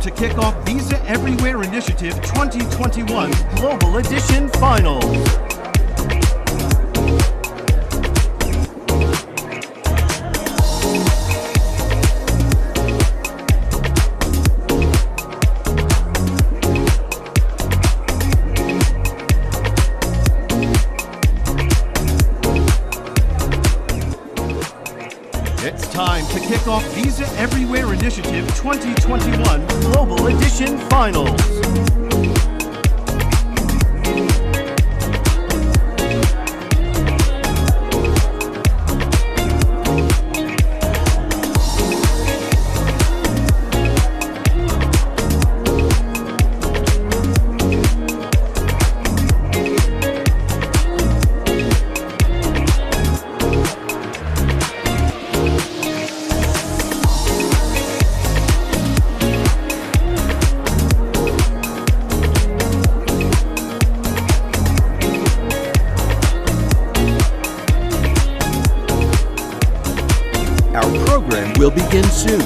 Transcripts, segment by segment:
to kick off Visa Everywhere Initiative 2021 Global Edition Finals. It's time to kick off Visa Everywhere Initiative 2021 Global Edition Finals. Our program will begin soon.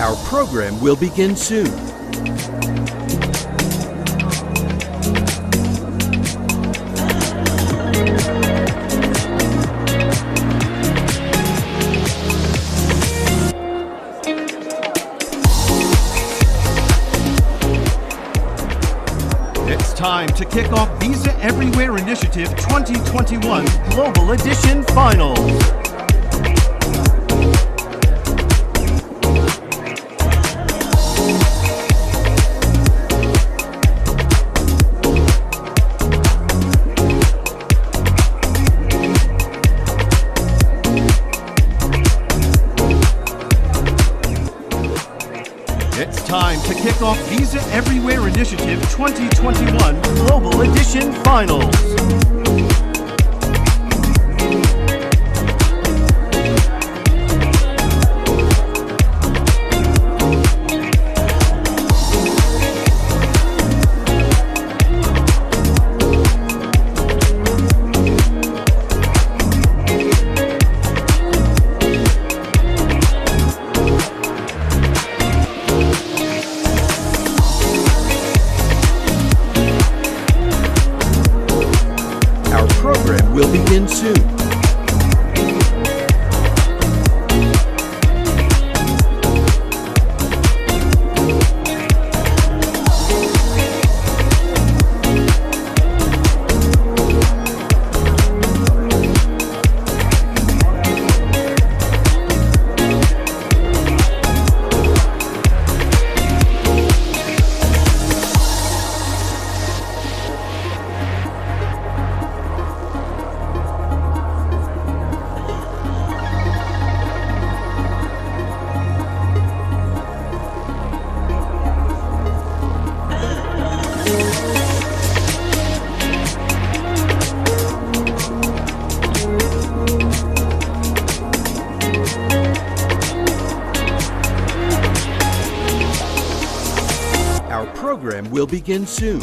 Our program will begin soon. It's time to kick off Visa Everywhere Initiative 2021 Global Edition Finals. It's time to kick off Visa Everywhere Initiative 2021 Global Edition Finals. Program will begin soon. Our program will begin soon.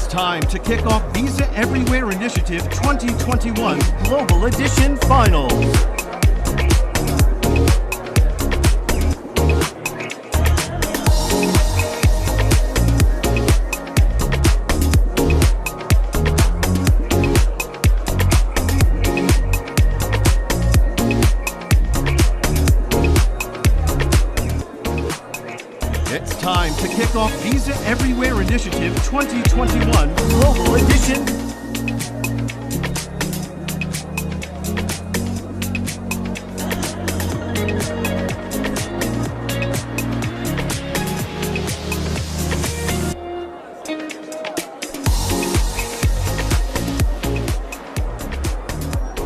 Time to kick off Visa Everywhere Initiative 2021 Global Edition Finals. It's time to kick off Visa Everywhere Initiative 2021 Global Edition.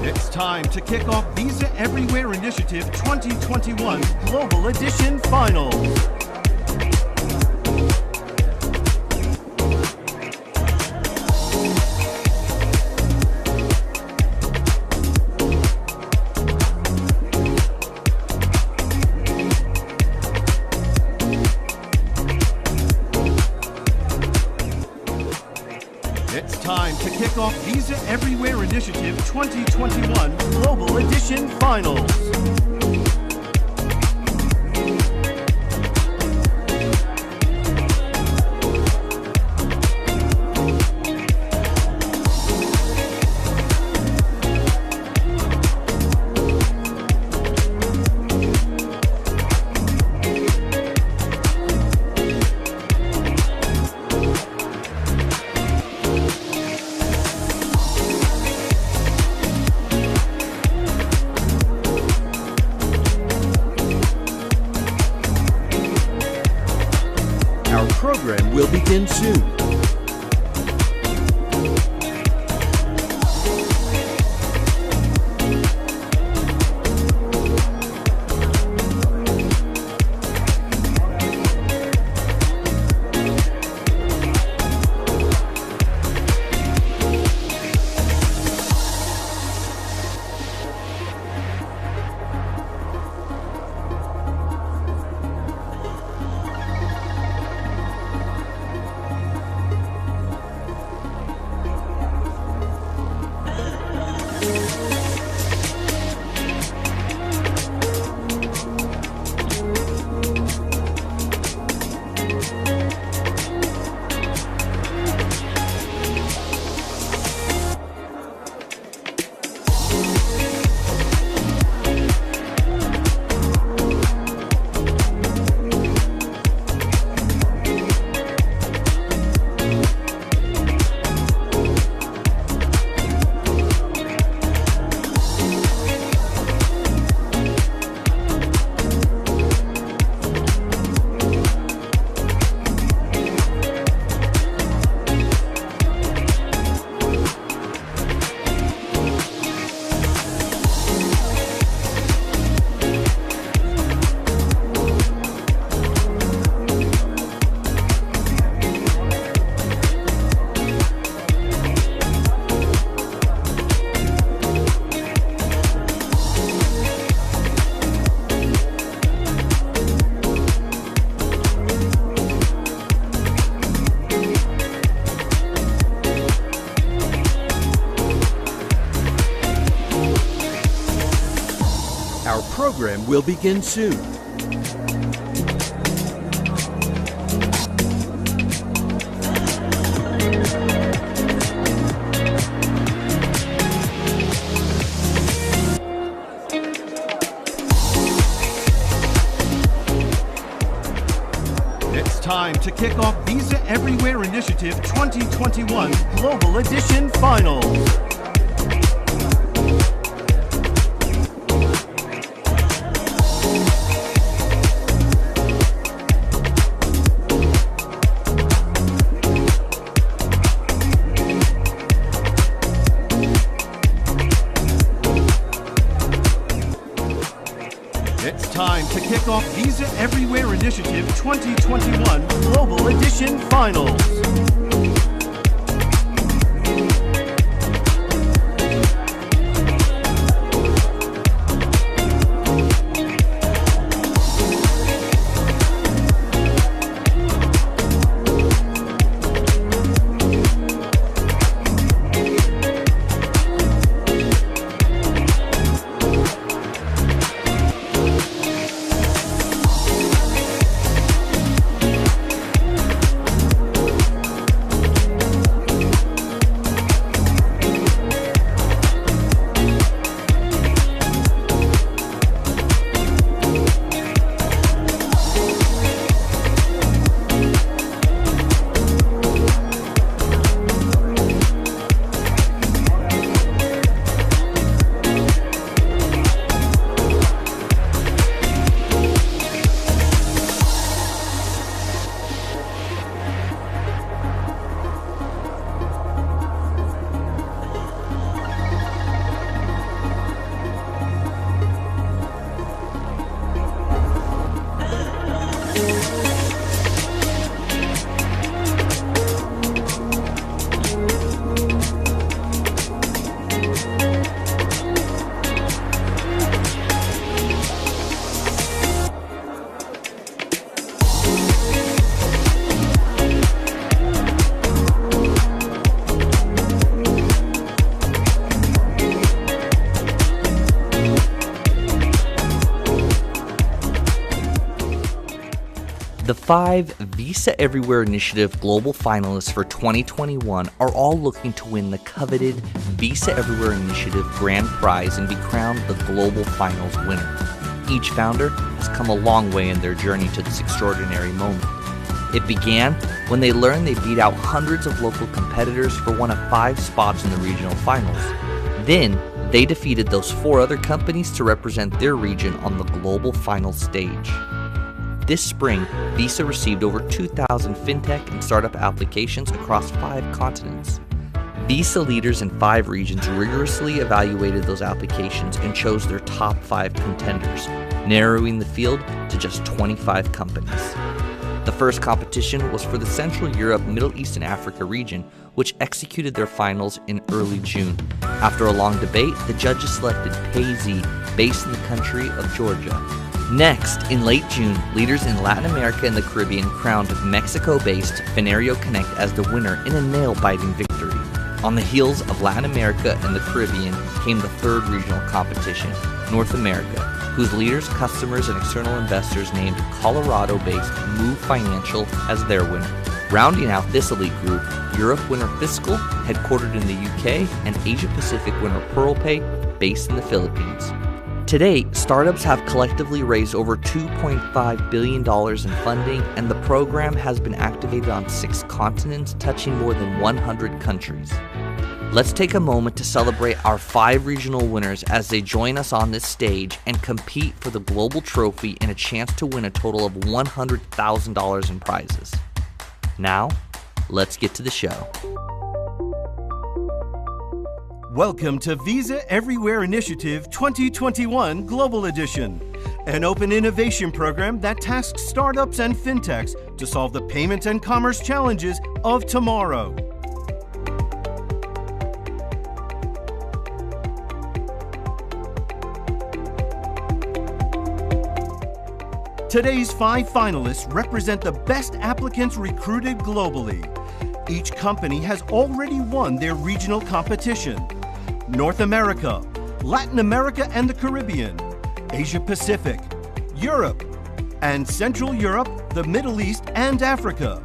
It's time to kick off Visa Everywhere Initiative 2021 Global Edition Finals. It's time to kick off Visa Everywhere Initiative 2021 Global Edition Finals. Our program will begin soon. program will begin soon. It's time to kick off Visa Everywhere Initiative 2021 Global Edition Finals. It's time to kick off Visa Everywhere Initiative 2021 Global Edition Finals. The 5 Visa Everywhere Initiative Global Finalists for 2021 are all looking to win the coveted Visa Everywhere Initiative Grand Prize and be crowned the Global Finals winner. Each founder has come a long way in their journey to this extraordinary moment. It began when they learned they beat out hundreds of local competitors for one of 5 spots in the regional finals. Then, they defeated those 4 other companies to represent their region on the global final stage. This spring, Visa received over 2,000 fintech and startup applications across 5 continents. Visa leaders in 5 regions rigorously evaluated those applications and chose their top 5 contenders, narrowing the field to just 25 companies. The first competition was for the Central Europe, Middle East, and Africa region, which executed their finals in early June. After a long debate, the judges selected Payzee, based in the country of Georgia. Next, in late June, leaders in Latin America and the Caribbean crowned Mexico-based Fenerio Connect as the winner in a nail-biting victory. On the heels of Latin America and the Caribbean came the third regional competition, North America, whose leaders, customers, and external investors named Colorado-based Move Financial as their winner. Rounding out this elite group, Europe winner Fiscal, headquartered in the UK, and Asia-Pacific winner PearlPay, based in the Philippines. Today, startups have collectively raised over $2.5 billion in funding, and the program has been activated on 6 continents, touching more than 100 countries. Let's take a moment to celebrate our 5 regional winners as they join us on this stage and compete for the global trophy and a chance to win a total of $100,000 in prizes. Now, let's get to the show. Welcome to Visa Everywhere Initiative 2021 Global Edition, an open innovation program that tasks startups and fintechs to solve the payment and commerce challenges of tomorrow. Today's 5 finalists represent the best applicants recruited globally. Each company has already won their regional competition. North America, Latin America and the Caribbean, Asia Pacific, Europe, and Central Europe, the Middle East, and Africa.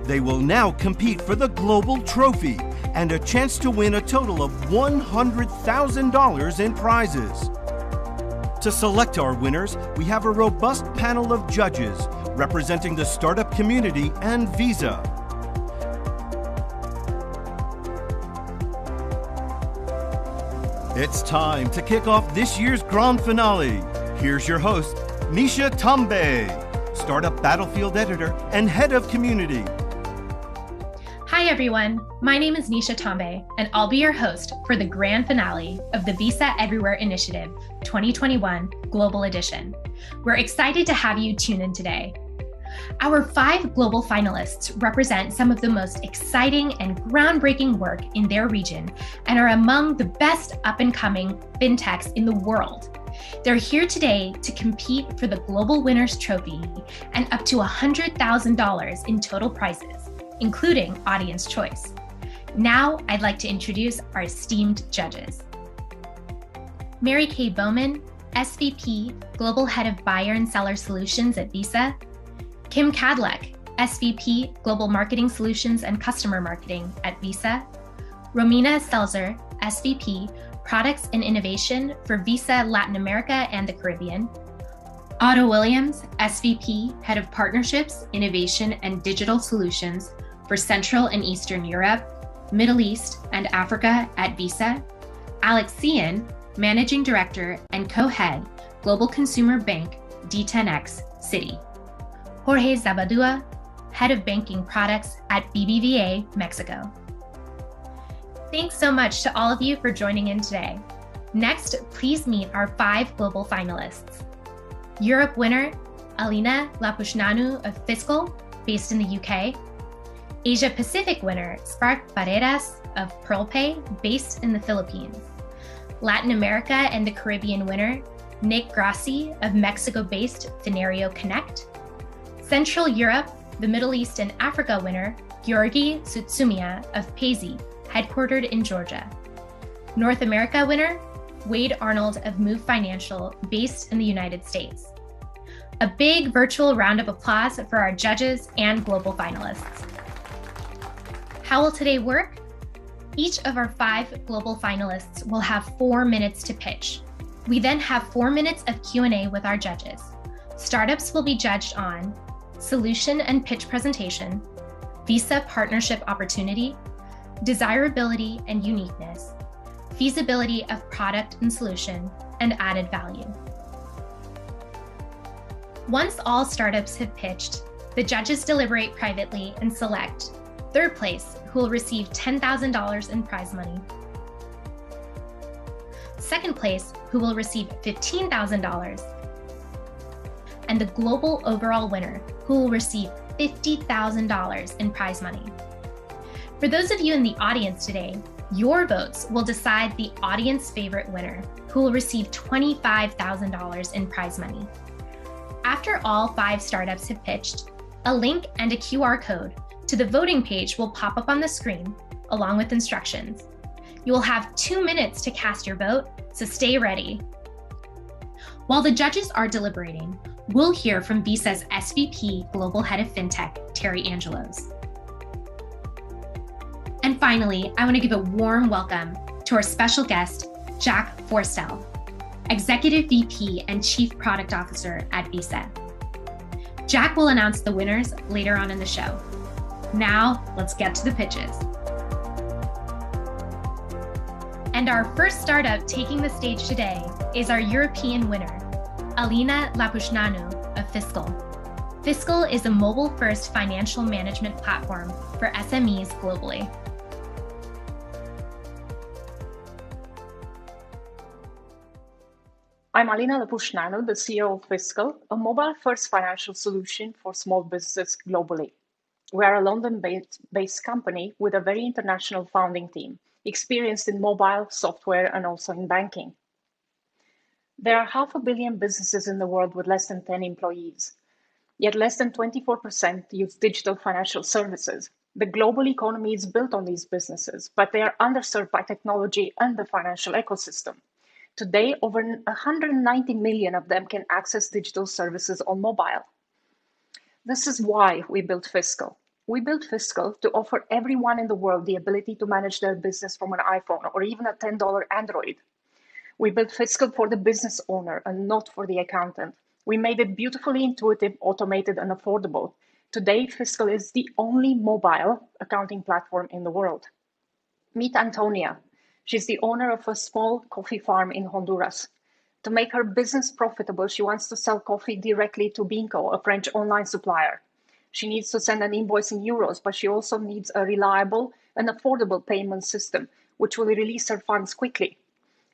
They will now compete for the global trophy and a chance to win a total of $100,000 in prizes. To select our winners, we have a robust panel of judges representing the startup community and Visa. It's time to kick off this year's grand finale. Here's your host, Nisha Tambe, Startup Battlefield Editor and Head of Community. Hi everyone, my name is Nisha Tambe, and I'll be your host for the grand finale of the Visa Everywhere Initiative 2021 Global Edition. We're excited to have you tune in today. Our 5 global finalists represent some of the most exciting and groundbreaking work in their region and are among the best up-and-coming fintechs in the world. They're here today to compete for the Global Winners Trophy and up to $100,000 in total prizes, including audience choice. Now, I'd like to introduce our esteemed judges. Mary Kay Bowman, SVP, Global Head of Buyer and Seller Solutions at Visa. Kim Kadlec, SVP, Global Marketing Solutions and Customer Marketing at Visa. Romina Selzer, SVP, Products and Innovation for Visa Latin America and the Caribbean. Otto Williams, SVP, Head of Partnerships, Innovation and Digital Solutions for Central and Eastern Europe, Middle East, and Africa at Visa. Alex Cian, Managing Director and Co-Head, Global Consumer Bank, D10X, Citi. Jorge Zabadua, Head of Banking Products at BBVA, Mexico. Thanks so much to all of you for joining in today. Next, please meet our 5 global finalists. Europe winner, Alina Lapushnanu of Fiscal, based in the UK. Asia Pacific winner, Spark Barreras of PearlPay, based in the Philippines. Latin America and the Caribbean winner, Nick Grassi of Mexico-based Fenerio Connect. Central Europe, the Middle East and Africa winner, Georgi Sutsumia of Payzee, headquartered in Georgia. North America winner, Wade Arnold of Move Financial, based in the United States. A big virtual round of applause for our judges and global finalists. How will today work? Each of our 5 global finalists will have 4 minutes to pitch. We then have 4 minutes of Q&A with our judges. Startups will be judged on solution and pitch presentation, Visa partnership opportunity, desirability and uniqueness, feasibility of product and solution, and added value. Once all startups have pitched, the judges deliberate privately and select third place, who will receive $10,000 in prize money. Second place, who will receive $15,000. And the global overall winner, who will receive $50,000 in prize money. For those of you in the audience today, your votes will decide the audience favorite winner, who will receive $25,000 in prize money. After all 5 startups have pitched, a link and a QR code to the voting page will pop up on the screen, along with instructions. You will have 2 minutes to cast your vote, so stay ready. While the judges are deliberating, we'll hear from Visa's SVP Global Head of FinTech, Terry Angelos. And finally, I want to give a warm welcome to our special guest, Jack Forstell, Executive VP and Chief Product Officer at Visa. Jack will announce the winners later on in the show. Now, let's get to the pitches. And our first startup taking the stage today is our European winner, Alina Lapushnanu of Fiscal. Fiscal is a mobile-first financial management platform for SMEs globally. I'm Alina Lapushnanu, the CEO of Fiscal, a mobile-first financial solution for small businesses globally. We are a London-based company with a very international founding team, experienced in mobile, software, and also in banking. There are 500 million businesses in the world with less than 10 employees, yet less than 24% use digital financial services. The global economy is built on these businesses, but they are underserved by technology and the financial ecosystem. Today, over 190 million of them can access digital services on mobile. This is why we built Fiscal. We built Fiscal to offer everyone in the world the ability to manage their business from an iPhone or even a $10 Android. We built Fiscal for the business owner and not for the accountant. We made it beautifully intuitive, automated, and affordable. Today, Fiscal is the only mobile accounting platform in the world. Meet Antonia. She's the owner of a small coffee farm in Honduras. To make her business profitable, she wants to sell coffee directly to Binco, a French online supplier. She needs to send an invoice in euros, but she also needs a reliable and affordable payment system, which will release her funds quickly.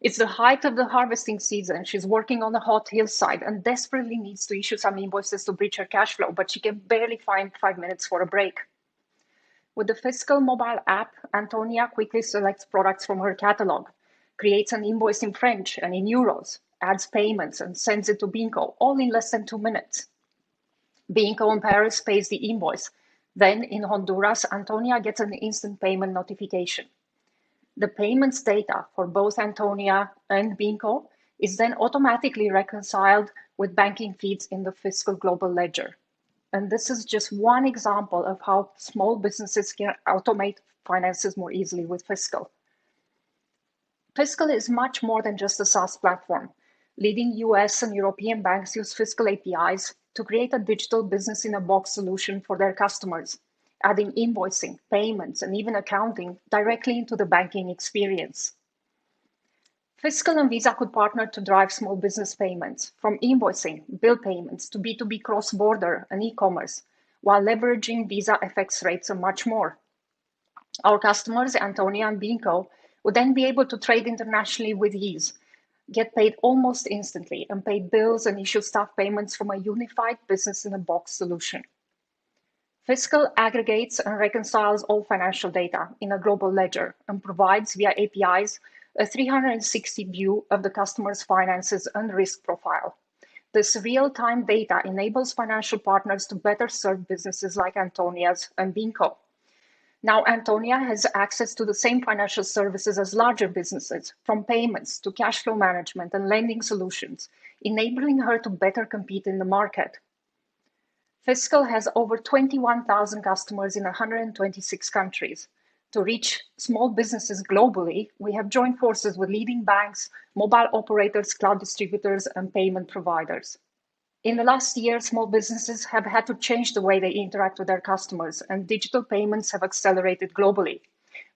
It's the height of the harvesting season. She's working on a hot hillside and desperately needs to issue some invoices to bridge her cash flow, but she can barely find 5 minutes for a break. With the Fiscal mobile app, Antonia quickly selects products from her catalog, creates an invoice in French and in euros, adds payments, and sends it to Binco, all in less than 2 minutes. Binco in Paris pays the invoice. Then in Honduras, Antonia gets an instant payment notification. The payments data for both Antonia and Binco is then automatically reconciled with banking feeds in the Fiscal global ledger. And this is just one example of how small businesses can automate finances more easily with Fiscal. Fiscal is much more than just a SaaS platform. Leading US and European banks use Fiscal APIs to create a digital business-in-a-box solution for their customers, adding invoicing, payments, and even accounting directly into the banking experience. Fiscal and Visa could partner to drive small business payments, from invoicing, bill payments, to B2B cross-border and e-commerce, while leveraging Visa FX rates and much more. Our customers, Antonia and Binco, would then be able to trade internationally with ease, get paid almost instantly, and pay bills and issue staff payments from a unified business-in-a-box solution. Fiscal aggregates and reconciles all financial data in a global ledger and provides via APIs a 360 view of the customer's finances and risk profile. This real-time data enables financial partners to better serve businesses like Antonia's and Binco. Now, Antonia has access to the same financial services as larger businesses, from payments to cash flow management and lending solutions, enabling her to better compete in the market. Fiscal has over 21,000 customers in 126 countries. To reach small businesses globally, we have joined forces with leading banks, mobile operators, cloud distributors, and payment providers. In the last year, small businesses have had to change the way they interact with their customers, and digital payments have accelerated globally.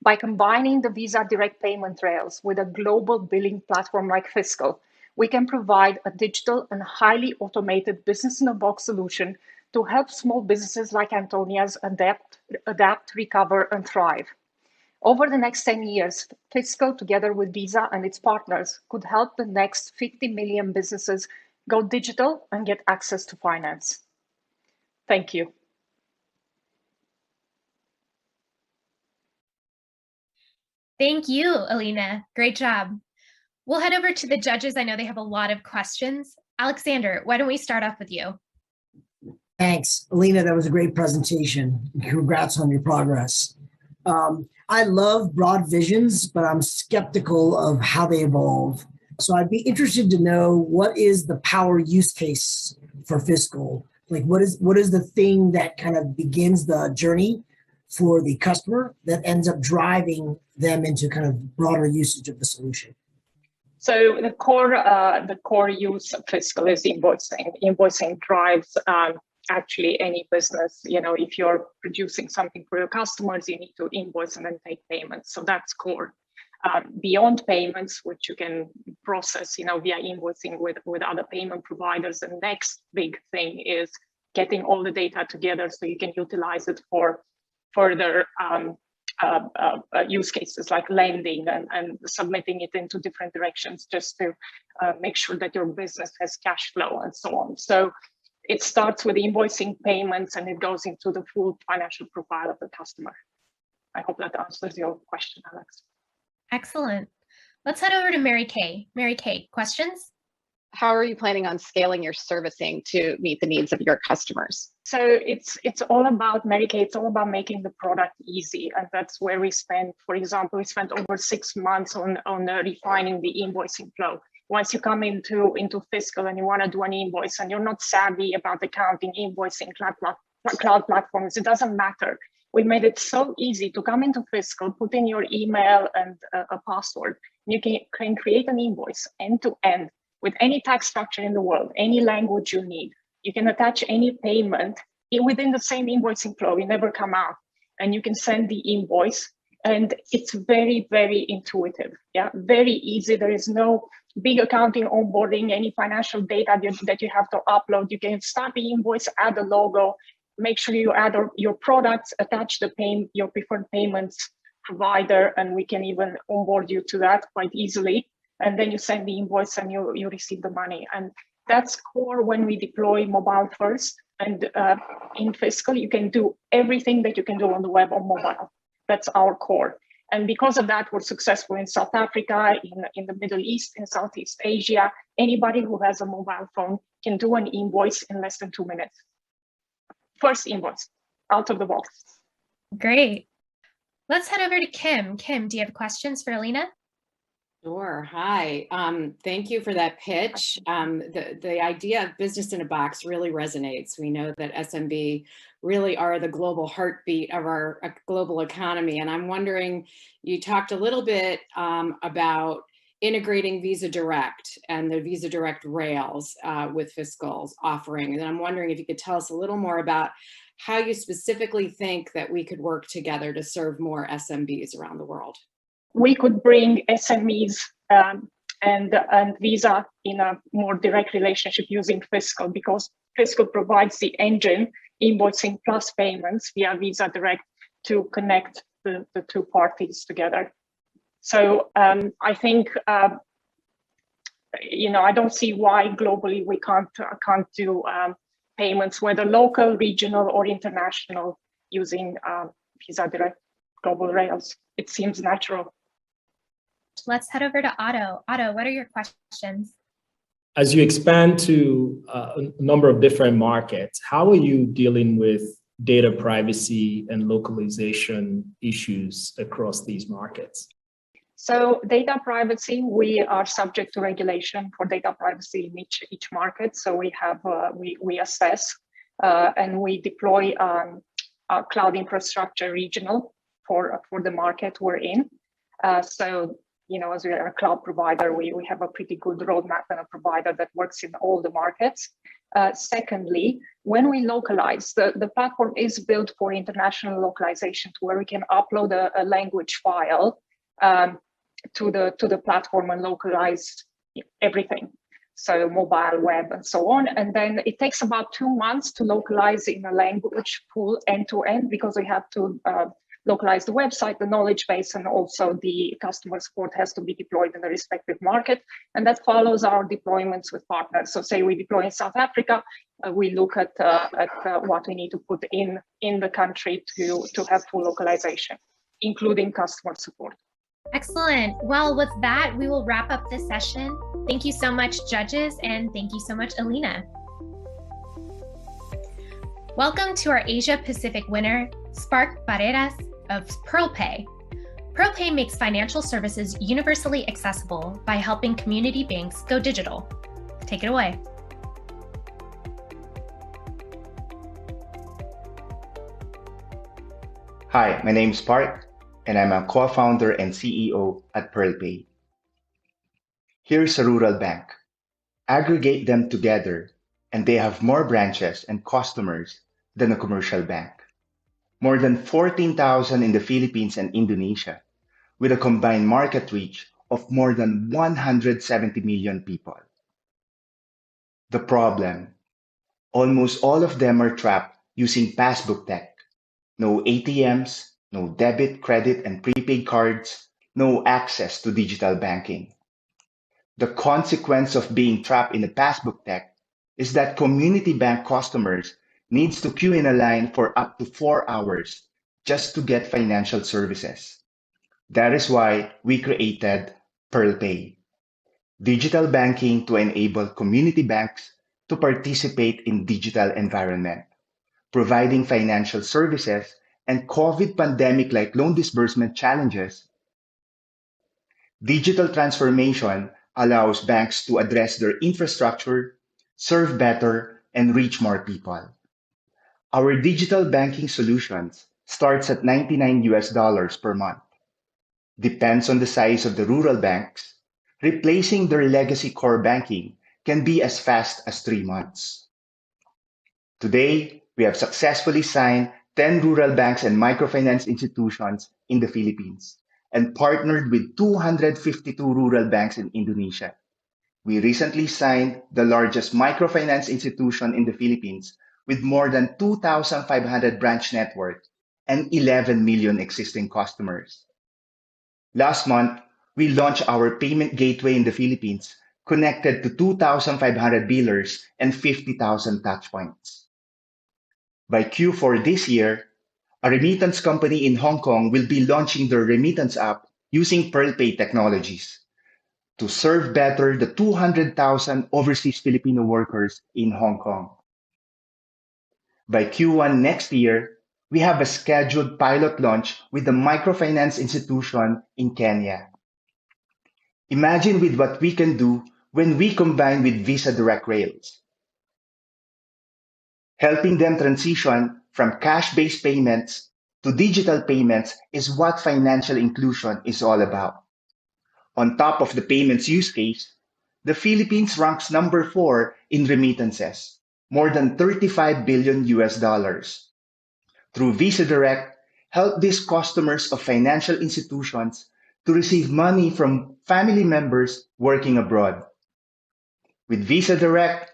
By combining the Visa direct payment rails with a global billing platform like Fiscal, we can provide a digital and highly automated business-in-a-box solution to help small businesses like Antonia's adapt, recover, and thrive. Over the next 10 years, Fiscal, together with Visa and its partners, could help the next 50 million businesses go digital and get access to finance. Thank you. Thank you, Alina. Great job. We'll head over to the judges. I know they have a lot of questions. Alexander, why don't we start off with you? Thanks, Alina. That was a great presentation. Congrats on your progress. I love broad visions, but I'm skeptical of how they evolve. So I'd be interested to know, what is the power use case for Fiscal? Like, what is the thing that kind of begins the journey for the customer that ends up driving them into kind of broader usage of the solution? So the core use of Fiscal is invoicing. Invoicing drives actually any business. You know, if you're producing something for your customers, you need to invoice and then take payments. So that's core. Beyond payments, which you can process, you know, via invoicing with other payment providers, the next big thing is getting all the data together so you can utilize it for further use cases like lending and submitting it into different directions just to make sure that your business has cash flow and so on. So it starts with invoicing, payments, and it goes into the full financial profile of the customer. I hope that answers your question, Alex. Excellent. Let's head over to Mary Kay. Mary Kay, questions? How are you planning on scaling your servicing to meet the needs of your customers? So it's all about, Mary Kay, it's all about making the product easy. And that's where we spent, for example, we spent over 6 months on refining the invoicing flow. once you come into Fiscal and you want to do an invoice and you're not savvy about accounting, invoicing, cloud platforms, it doesn't matter. We made it so easy to come into Fiscal, put in your email and a password. You can create an invoice end to end with any tax structure in the world, any language you need. You can attach any payment within the same invoicing flow. You never come out, and you can send the invoice. And it's very, very intuitive. Yeah, very easy. There is no big accounting onboarding, any financial data that you have to upload. You can start the invoice, add a logo, make sure you add your products, attach your preferred payments provider, and we can even onboard you to that quite easily. And then you send the invoice and you receive the money. And that's core when we deploy mobile first. And in Fiscal, you can do everything that you can do on the web or mobile. That's our core. And because of that, we're successful in South Africa, in the Middle East, in Southeast Asia. Anybody who has a mobile phone can do an invoice in less than 2 minutes. First invoice, out of the box. Great. Let's head over to Kim. Kim, do you have questions for Alina? Sure. Hi. Thank you for that pitch. The idea of business in a box really resonates. We know that SMB really are the global heartbeat of our global economy. And I'm wondering, you talked a little bit about integrating Visa Direct and the Visa Direct rails with Fiscal's offering. And I'm wondering if you could tell us a little more about how you specifically think that we could work together to serve more SMBs around the world. We could bring SMEs and Visa in a more direct relationship using Fiscal, because Fiscal provides the engine, invoicing plus payments via Visa Direct, to connect the two parties together. So I think, I don't see why globally we can't do payments, whether local, regional, or international, using Visa Direct global rails. It seems natural. Let's head over to Otto. Otto, what are your questions? As you expand to a number of different markets, how are you dealing with data privacy and localization issues across these markets? So data privacy, we are subject to regulation for data privacy in each market. So we have we assess and we deploy our cloud infrastructure regional for the market we're in. So as we are a cloud provider, we have a pretty good roadmap and a provider that works in all the markets. Secondly, when we localize, the platform is built for international localization, to where we can upload a language file to the platform and localize everything. So mobile, web, and so on. And then it takes about 2 months to localize in a language pool end to end, because we have to localize the website, the knowledge base, and also the customer support has to be deployed in the respective market. And that follows our deployments with partners. So say we deploy in South Africa, we look at what we need to put in the country to have full localization, including customer support. Excellent. Well, with that, we will wrap up this session. Thank you so much, judges, and thank you so much, Alina. Welcome to our Asia Pacific winner, Spark Barreras of PearlPay. PearlPay makes financial services universally accessible by helping community banks go digital. Take it away. Hi, my name is Spark, and I'm a co-founder and CEO at PearlPay. Here's a rural bank. Aggregate them together, and they have more branches and customers than a commercial bank. More than 14,000 in the Philippines and Indonesia, with a combined market reach of more than 170 million people. The problem: almost all of them are trapped using passbook tech. No ATMs, no debit, credit, and prepaid cards, no access to digital banking. The consequence of being trapped in the passbook tech is that community bank customers needs to queue in a line for up to 4 hours just to get financial services. That is why we created PearlPay, digital banking to enable community banks to participate in digital environment, providing financial services and COVID pandemic-like loan disbursement challenges. Digital transformation allows banks to address their infrastructure, serve better, and reach more people. Our digital banking solutions starts at $99 per month. Depends on the size of the rural banks. Replacing their legacy core banking can be as fast as 3 months. Today, we have successfully signed 10 rural banks and microfinance institutions in the Philippines and partnered with 252 rural banks in Indonesia. We recently signed the largest microfinance institution in the Philippines with more than 2,500 branch network and 11 million existing customers. Last month, we launched our payment gateway in the Philippines, connected to 2,500 billers and 50,000 touchpoints. By Q4 this year, a remittance company in Hong Kong will be launching their remittance app using PearlPay technologies to serve better the 200,000 overseas Filipino workers in Hong Kong. By Q1 next year, we have a scheduled pilot launch with a microfinance institution in Kenya. Imagine with what we can do when we combine with Visa Direct Rails. Helping them transition from cash-based payments to digital payments is what financial inclusion is all about. On top of the payments use case, the Philippines ranks number 4 in remittances, more than 35 billion US dollars. Through Visa Direct, help these customers of financial institutions to receive money from family members working abroad. With Visa Direct,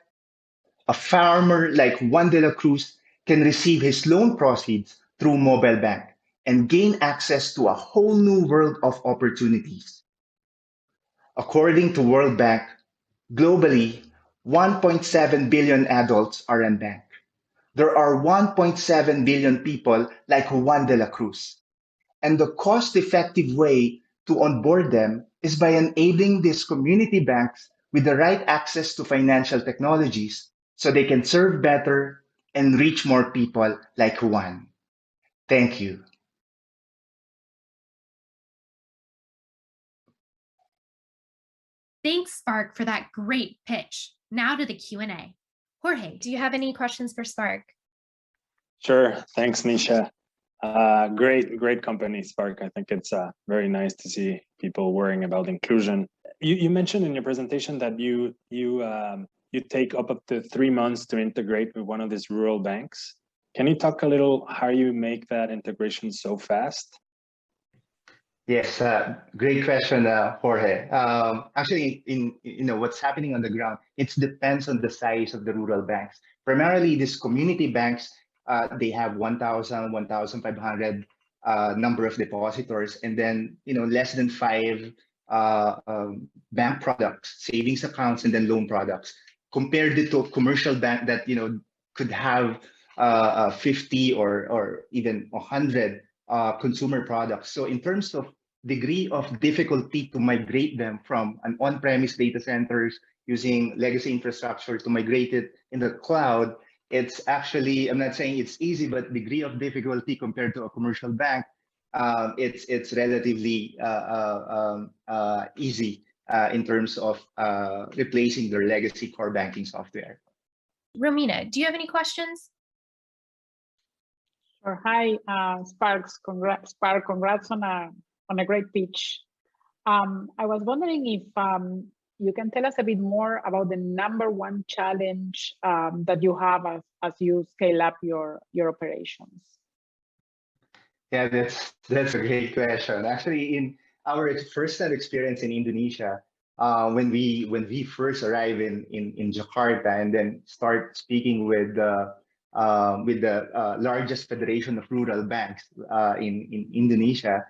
a farmer like Juan de la Cruz can receive his loan proceeds through mobile bank and gain access to a whole new world of opportunities. According to World Bank, globally, 1.7 billion adults are unbanked. There are 1.7 billion people like Juan de la Cruz. And the cost-effective way to onboard them is by enabling these community banks with the right access to financial technologies so they can serve better and reach more people like Juan. Thank you. Thanks, Spark, for that great pitch. Now to the Q&A. Jorge, do you have any questions for Spark? Sure. Thanks, Nisha. Great company, Spark. I think it's very nice to see people worrying about inclusion. You mentioned in your presentation that you take up to 3 months to integrate with one of these rural banks. Can you talk a little how you make that integration so fast? Yes, great question, Jorge. Actually, what's happening on the ground, it depends on the size of the rural banks. Primarily, these community banks, they have 1,000, 1,500 number of depositors, and then less than 5 bank products, savings accounts, and then loan products. Compared it to a commercial bank that could have 50 or even 100 consumer products. So in terms of degree of difficulty to migrate them from an on-premise data centers using legacy infrastructure to migrate it in the cloud, it's actually, I'm not saying it's easy, but degree of difficulty compared to a commercial bank, it's relatively easy in terms of replacing their legacy core banking software. Romina, do you have any questions? Sure. Hi, Sparks. Congrats on a great pitch. I was wondering if you can tell us a bit more about the #1 challenge that you have as you scale up your operations. Yeah, that's a great question. Actually, in our first-hand experience in Indonesia, when we first arrive in Jakarta and then start speaking with the largest federation of rural banks in Indonesia,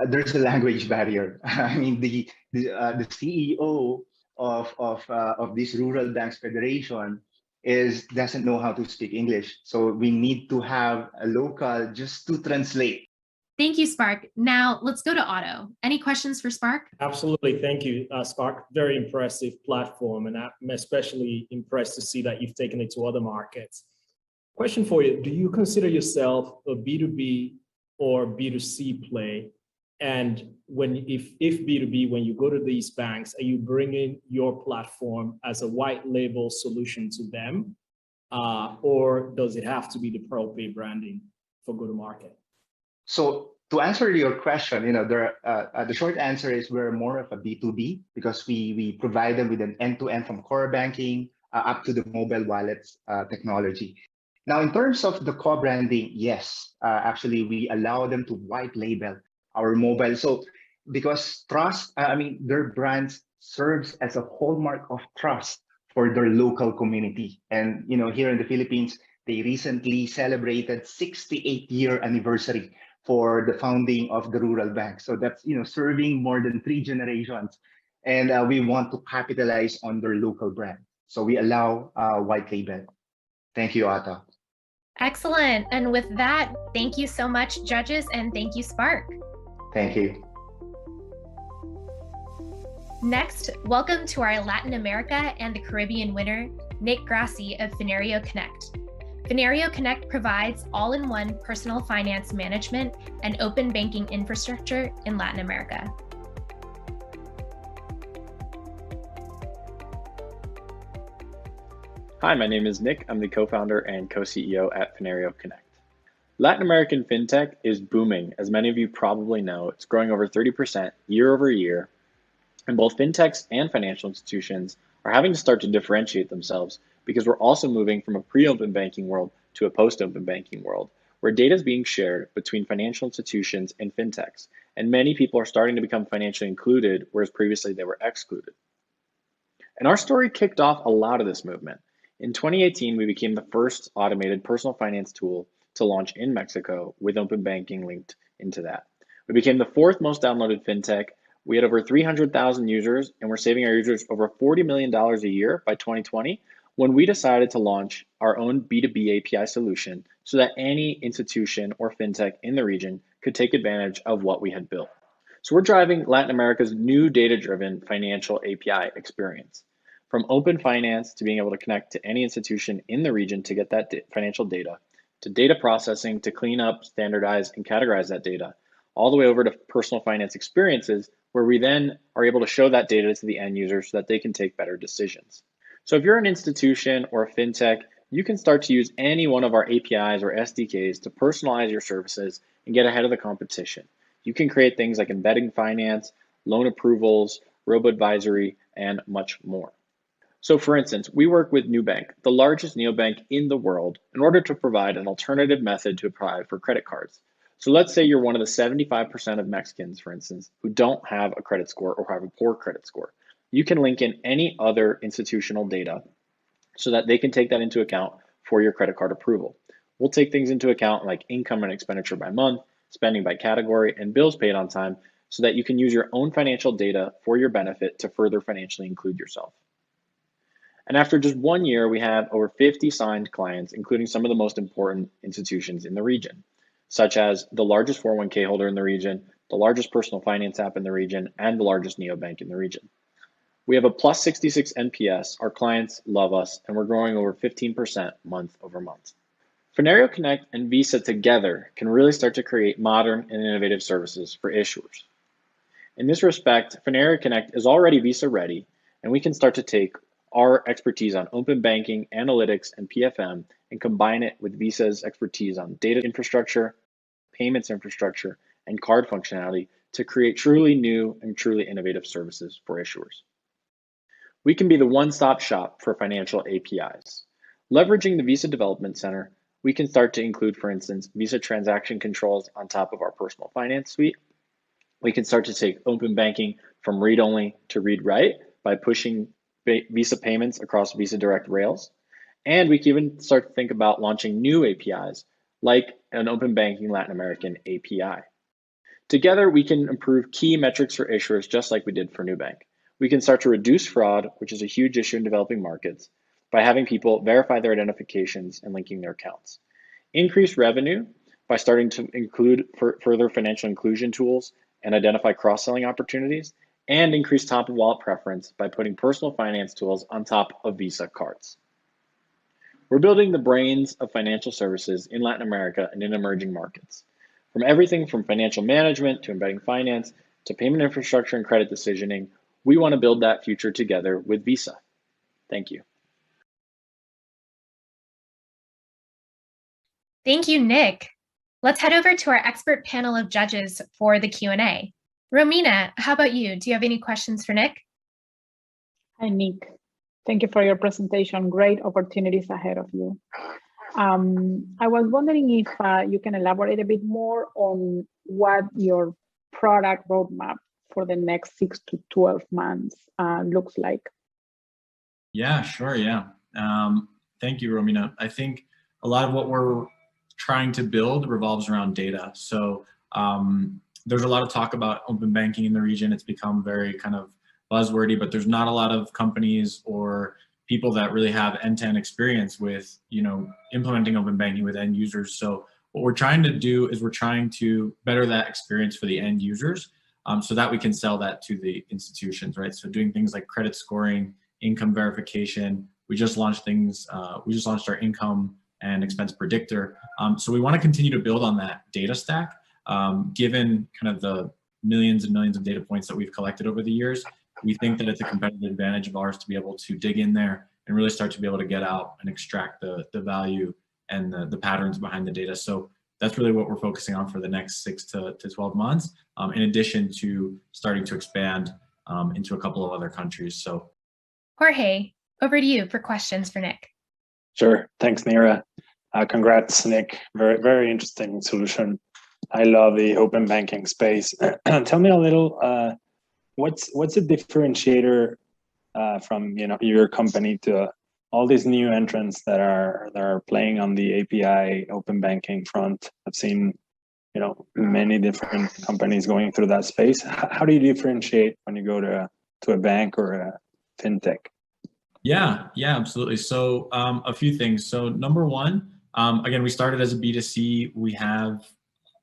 there's a language barrier. I mean, the CEO of this rural banks federation doesn't know how to speak English, so we need to have a local just to translate. Thank you, Spark. Now let's go to Otto. Any questions for Spark? Absolutely, thank you, Spark. Very impressive platform, and I'm especially impressed to see that you've taken it to other markets. Question for you: do you consider yourself a B2B or B2C play? And if B2B, when you go to these banks, are you bringing your platform as a white label solution to them? Or does it have to be the PearlPay branding for go-to-market? So to answer your question, the short answer is we're more of a B2B because we provide them with an end-to-end from core banking up to the mobile wallets technology. Now, in terms of the co-branding, yes, actually we allow them to white label our mobile. So because trust, their brands serves as a hallmark of trust for their local community. And here in the Philippines, they recently celebrated 68-year anniversary for the founding of the rural bank. So that's serving more than 3 generations, and we want to capitalize on their local brand. So we allow white label. Thank you, Ata. Excellent. And with that, thank you so much, judges, and thank you, Spark. Thank you. Next, welcome to our Latin America and the Caribbean winner, Nick Grassi of Fenerio Connect. Fenerio Connect provides all-in-one personal finance management and open banking infrastructure in Latin America. Hi, my name is Nick. I'm the co-founder and co-CEO at Fenerio Connect. Latin American fintech is booming. As many of you probably know, it's growing over 30% year over year, and both fintechs and financial institutions are having to start to differentiate themselves because we're also moving from a pre-open banking world to a post-open banking world where data is being shared between financial institutions and fintechs, and many people are starting to become financially included, whereas previously they were excluded. And our story kicked off a lot of this movement. In 2018, we became the first automated personal finance tool to launch in Mexico with open banking linked into that. We became the fourth most downloaded fintech. We had over 300,000 users, and we're saving our users over $40 million a year by 2020 when we decided to launch our own B2B API solution so that any institution or fintech in the region could take advantage of what we had built. So we're driving Latin America's new data-driven financial API experience. From open finance to being able to connect to any institution in the region to get that financial data, to data processing to clean up, standardize, and categorize that data, all the way over to personal finance experiences where we then are able to show that data to the end user so that they can take better decisions. So if you're an institution or a fintech, you can start to use any one of our APIs or SDKs to personalize your services and get ahead of the competition. You can create things like embedding finance, loan approvals, robo-advisory, and much more. So for instance, we work with Nubank, the largest neobank in the world, in order to provide an alternative method to apply for credit cards. So let's say you're one of the 75% of Mexicans, for instance, who don't have a credit score or have a poor credit score. You can link in any other institutional data so that they can take that into account for your credit card approval. We'll take things into account like income and expenditure by month, spending by category, and bills paid on time so that you can use your own financial data for your benefit to further financially include yourself. And after just 1 year, we have over 50 signed clients, including some of the most important institutions in the region, such as the largest 401k holder in the region, the largest personal finance app in the region, and the largest neobank in the region. We have a plus 66 NPS. Our clients love us, and we're growing over 15% month over month. Fenerio Connect and Visa together can really start to create modern and innovative services for issuers. In this respect, Fenerio Connect is already Visa ready, and we can start to take our expertise on open banking, analytics, and PFM and combine it with Visa's expertise on data infrastructure, payments infrastructure, and card functionality to create truly new and truly innovative services for issuers. We can be the one-stop shop for financial APIs. Leveraging the Visa Development Center, we can start to include, for instance, Visa transaction controls on top of our personal finance suite. We can start to take open banking from read-only to read-write by pushing Visa payments across Visa Direct rails. And we can even start to think about launching new APIs like an open banking Latin American API. Together, we can improve key metrics for issuers just like we did for Nubank. We can start to reduce fraud, which is a huge issue in developing markets, by having people verify their identifications and linking their accounts. Increase revenue by starting to include further financial inclusion tools and identify cross-selling opportunities, and increase top of wallet preference by putting personal finance tools on top of Visa cards. We're building the brains of financial services in Latin America and in emerging markets. From everything from financial management to embedding finance to payment infrastructure and credit decisioning, we want to build that future together with Visa. Thank you. Thank you, Nick. Let's head over to our expert panel of judges for the Q&A. Romina, how about you? Do you have any questions for Nick? Hi, Nick. Thank you for your presentation. Great opportunities ahead of you. I was wondering if you can elaborate a bit more on what your product roadmap for the next 6 to 12 months looks like. Yeah, sure. Yeah. Thank you, Romina. I think a lot of what we're trying to build revolves around data. So there's a lot of talk about open banking in the region. It's become very kind of buzzwordy, but there's not a lot of companies or people that really have end-to-end experience with, implementing open banking with end users. So what we're trying to do is we're trying to better that experience for the end users so that we can sell that to the institutions, right? So doing things like credit scoring, income verification. We just launched our income and expense predictor. So we want to continue to build on that data stack, given kind of the millions and millions of data points that we've collected over the years. We think that it's a competitive advantage of ours to be able to dig in there and really start to be able to get out and extract the value and the patterns behind the data. So that's really what we're focusing on for the next 6 to 12 months, in addition to starting to expand into a couple of other countries. So Jorge, over to you for questions for Nick. Sure. Thanks, Nira. Congrats, Nick. Very, very interesting solution. I love the open banking space. Tell me a little, what's a differentiator from your company to all these new entrants that are playing on the API open banking front? I've seen many different companies going through that space. How do you differentiate when you go to a bank or a fintech? Yeah, absolutely. So a few things. So number one, again, we started as a B2C.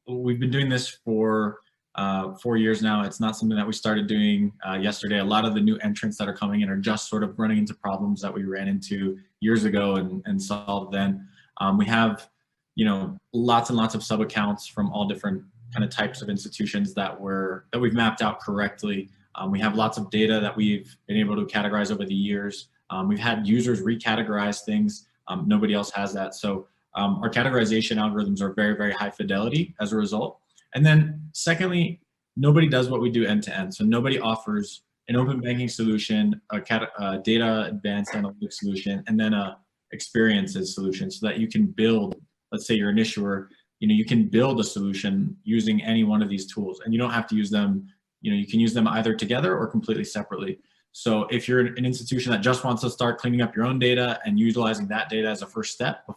We've been doing this for 4 years now. It's not something that we started doing yesterday. A lot of the new entrants that are coming in are just sort of running into problems that we ran into years ago and solved then. We have, lots and lots of sub accounts from all different kind of types of institutions that we've mapped out correctly. We have lots of data that we've been able to categorize over the years. We've had users recategorize things. Nobody else has that. So our categorization algorithms are very, very high fidelity as a result. And then secondly, nobody does what we do end to end. So nobody offers an open banking solution, a data advanced analytics solution, and then a experiences solution so that you can build, let's say you're an issuer, you can build a solution using any one of these tools, and you don't have to use them, you can use them either together or completely separately. So if you're an institution that just wants to start cleaning up your own data and utilizing that data as a first step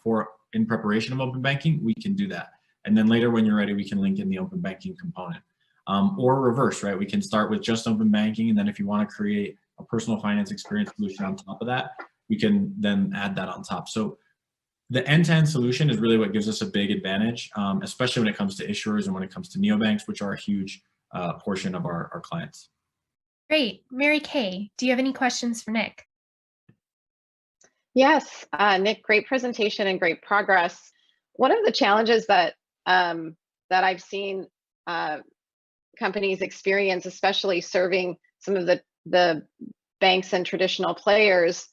in preparation of open banking, we can do that. And then later when you're ready, we can link in the open banking component. Or reverse, right? We can start with just open banking, and then if you want to create a personal finance experience solution on top of that, we can then add that on top. So the end-to-end solution is really what gives us a big advantage, especially when it comes to issuers and when it comes to neobanks, which are a huge portion of our clients. Great. Mary Kay, do you have any questions for Nick? Yes, Nick, great presentation and great progress. One of the challenges that I've seen companies experience, especially serving some of the banks and traditional players,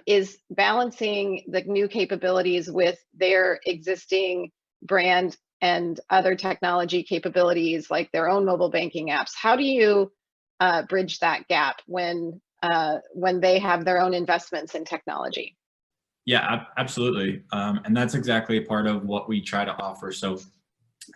is balancing the new capabilities with their existing brand and other technology capabilities like their own mobile banking apps. How do you bridge that gap when they have their own investments in technology? Yeah, absolutely. And that's exactly a part of what we try to offer. So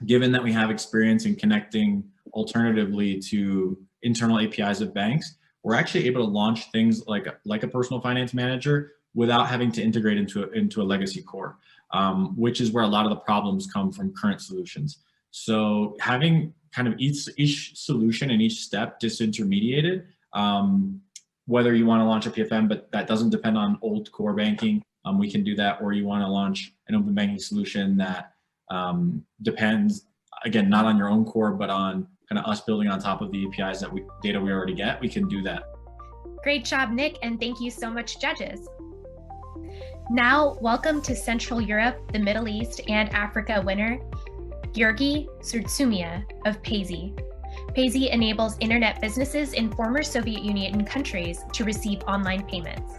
given that we have experience in connecting alternatively to internal APIs of banks, we're actually able to launch things like a personal finance manager without having to integrate into a legacy core, which is where a lot of the problems come from current solutions. So having kind of each solution and each step disintermediated, whether you want to launch a PFM, but that doesn't depend on old core banking, we can do that, or you want to launch an open banking solution that depends, again, not on your own core, but on kind of us building on top of the APIs data we already get, we can do that. Great job, Nick, and thank you so much, judges. Now, welcome to Central Europe, the Middle East, and Africa winner, Georgi Surtsumia of Payzee. Payzee enables internet businesses in former Soviet Union countries to receive online payments.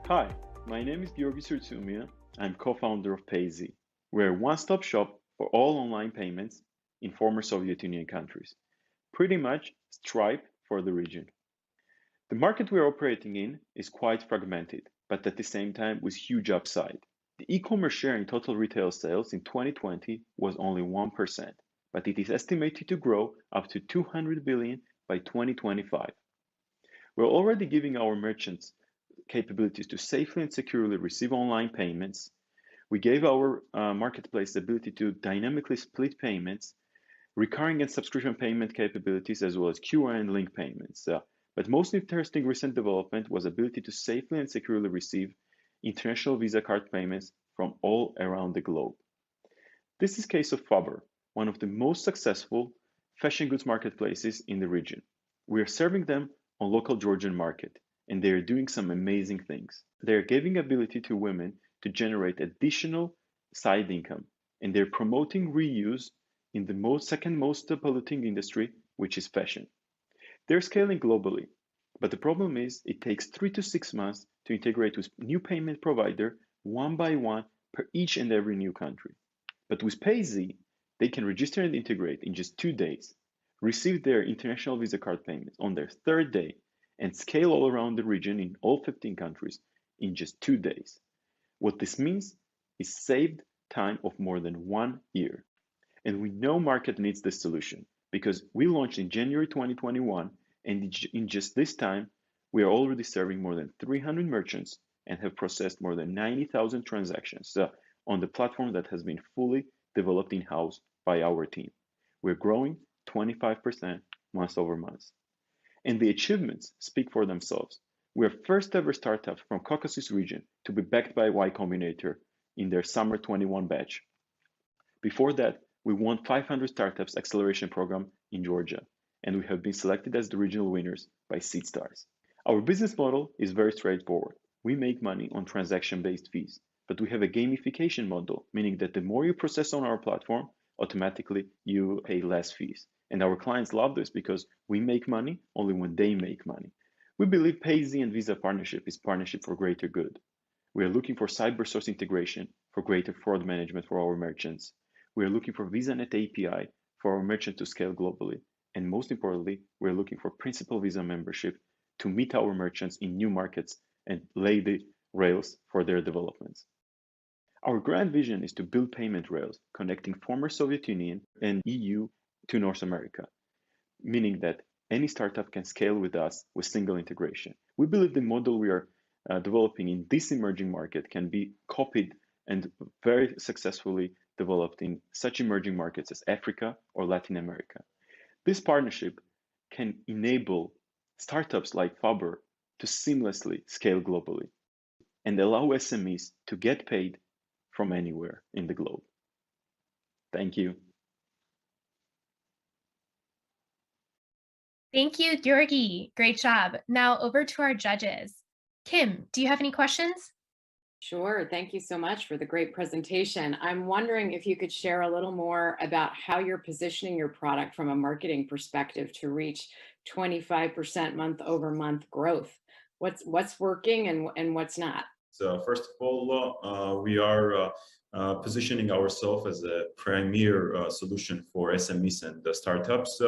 Hi, my name is Georgi Surtsumia. I'm co-founder of Payzee. We're a one-stop shop for all online payments in former Soviet Union countries. Pretty much Stripe for the region. The market we're operating in is quite fragmented, but at the same time with huge upside. The e-commerce share in total retail sales in 2020 was only 1%, but it is estimated to grow up to 200 billion by 2025. We're already giving our merchants capabilities to safely and securely receive online payments. We gave our marketplace the ability to dynamically split payments, recurring and subscription payment capabilities, as well as QR and link payments. But most interesting recent development was ability to safely and securely receive international Visa card payments from all around the globe. This is case of Faber, one of the most successful fashion goods marketplaces in the region. We are serving them on local Georgian market, and they are doing some amazing things. They are giving ability to women to generate additional side income, and they're promoting reuse in the second most polluting industry, which is fashion. They're scaling globally, but the problem is it takes 3 to 6 months to integrate with new payment provider one by one per each and every new country. But with Payzee, they can register and integrate in just 2 days, receive their international Visa card payments on their 3rd day, and scale all around the region in all 15 countries in just 2 days. What this means is saved time of more than 1 year. And we know market needs this solution because we launched in January 2021, and in just this time, we are already serving more than 300 merchants and have processed more than 90,000 transactions on the platform that has been fully developed in-house by our team. We're growing 25% month over month. And the achievements speak for themselves. We are first ever startup from Caucasus region to be backed by Y Combinator in their summer 21 batch. Before that, we won 500 Startups Acceleration Program in Georgia, and we have been selected as the regional winners by SeedStars. Our business model is very straightforward. We make money on transaction-based fees, but we have a gamification model, meaning that the more you process on our platform, automatically you pay less fees. And our clients love this because we make money only when they make money. We believe Payzee and Visa partnership is partnership for greater good. We are looking for CyberSource integration for greater fraud management for our merchants. We are looking for VisaNet API for our merchants to scale globally. And most importantly, we are looking for Principal Visa membership to meet our merchants in new markets and lay the rails for their developments. Our grand vision is to build payment rails connecting former Soviet Union and EU to North America, meaning that any startup can scale with us with single integration. We believe the model we are developing in this emerging market can be copied and very successfully developed in such emerging markets as Africa or Latin America. This partnership can enable startups like Faber to seamlessly scale globally and allow SMEs to get paid from anywhere in the globe. Thank you. Thank you, Georgi. Great job. Now over to our judges. Kim, do you have any questions? Sure. Thank you so much for the great presentation. I'm wondering if you could share a little more about how you're positioning your product from a marketing perspective to reach 25% month over month growth. What's working and what's not? So first of all, we are positioning ourselves as a premier solution for SMEs and startups,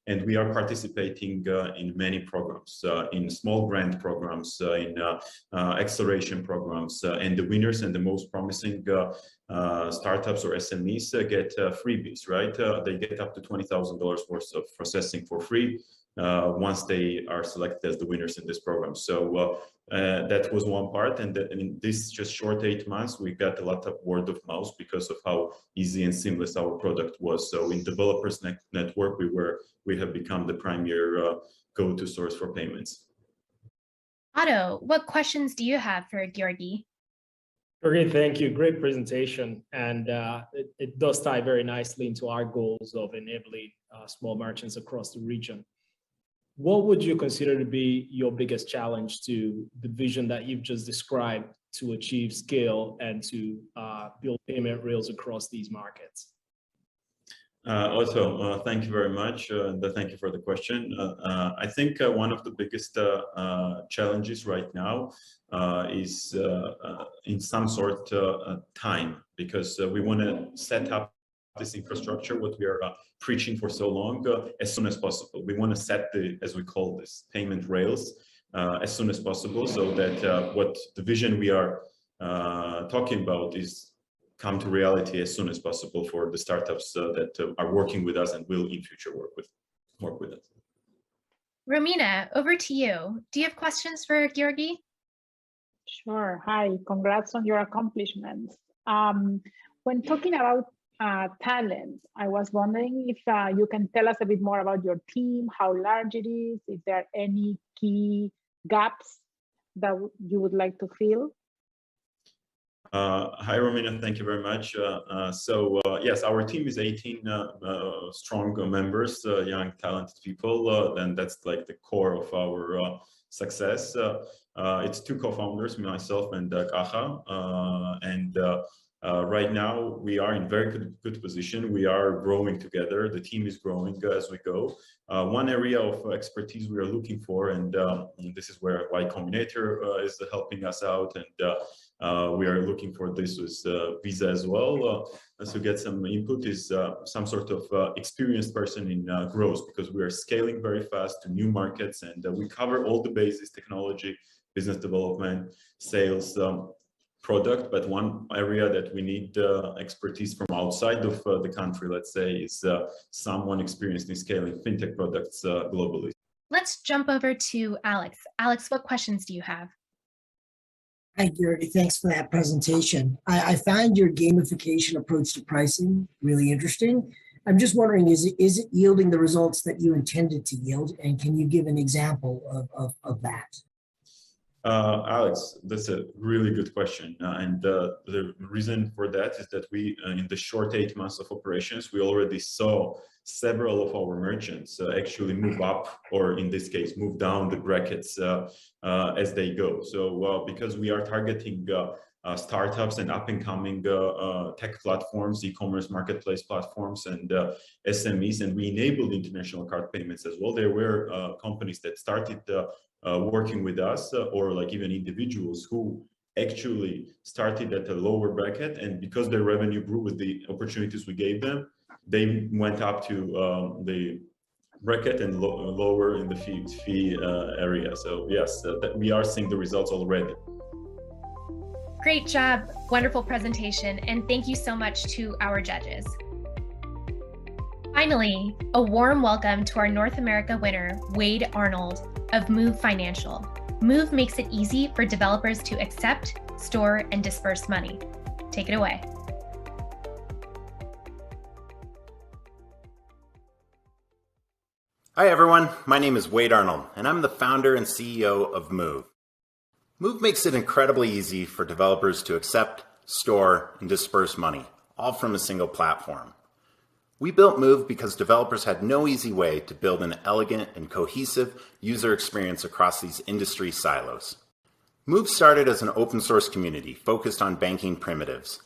and we are participating in many programs, in small grant programs, in acceleration programs, and the winners and the most promising startups or SMEs get freebies, right? They get up to $20,000 worth of processing for free once they are selected as the winners in this program. So that was one part, and in this just short 8 months, we got a lot of word of mouth because of how easy and seamless our product was. So in developers network, we have become the premier go-to source for payments. Otto, what questions do you have for Georgi? Great, thank you. Great presentation, and it does tie very nicely into our goals of enabling small merchants across the region. What would you consider to be your biggest challenge to the vision that you've just described to achieve scale and to build payment rails across these markets. Also, thank you very much. Thank you for the question. I think one of the biggest challenges right now is in some sort time, because we want to set up this infrastructure, what we are preaching for so long, as soon as possible. We want to set the, as we call this, payment rails as soon as possible, so that what the vision we are talking about is come to reality as soon as possible for the startups that are working with us and will in future work with us. Romina, over to you. Do you have questions for Georgi? Sure. Hi, congrats on your accomplishments. When talking about talent, I was wondering if you can tell us a bit more about your team, how large it is there any key gaps that you would like to fill? Hi, Romina. Thank you very much. Yes, our team is 18 strong members, young, talented people, and that's like the core of our success. It's two co-founders, myself and Kaha, right now we are in very good position. We are growing together. The team is growing as we go. One area of expertise we are looking for, and this is where Y Combinator is helping us out, and we are looking for this with Visa as well. To get some input is some sort of experienced person in growth, because we are scaling very fast to new markets, and we cover all the bases: technology, business development, sales, product. But one area that we need expertise from outside of the country, let's say, is someone experienced in scaling fintech products globally. Let's jump over to Alex. Alex, what questions do you have? Hi, Georgi. Thanks for that presentation. I found your gamification approach to pricing really interesting. I'm just wondering, is it yielding the results that you intended to yield? And can you give an example of that? Alex, that's a really good question. And the reason for that is that we, in the short 8 months of operations, we already saw several of our merchants actually move up, or in this case, move down the brackets as they go. So because we are targeting startups and up-and-coming tech platforms, e-commerce marketplace platforms, and SMEs, and we enabled international card payments as well. There were companies that started working with us, or like even individuals who actually started at a lower bracket, and because their revenue grew with the opportunities we gave them, they went up to the bracket and lower in the fee area. So yes, that we are seeing the results already. Great job, wonderful presentation, and thank you so much to our judges. Finally, a warm welcome to our North America winner, Wade Arnold of Move Financial. Move makes it easy for developers to accept, store, and disperse money. Take it away. Hi everyone, my name is Wade Arnold, and I'm the founder and CEO of Move. Move makes it incredibly easy for developers to accept, store, and disperse money, all from a single platform. We built Move because developers had no easy way to build an elegant and cohesive user experience across these industry silos. Move started as an open source community focused on banking primitives.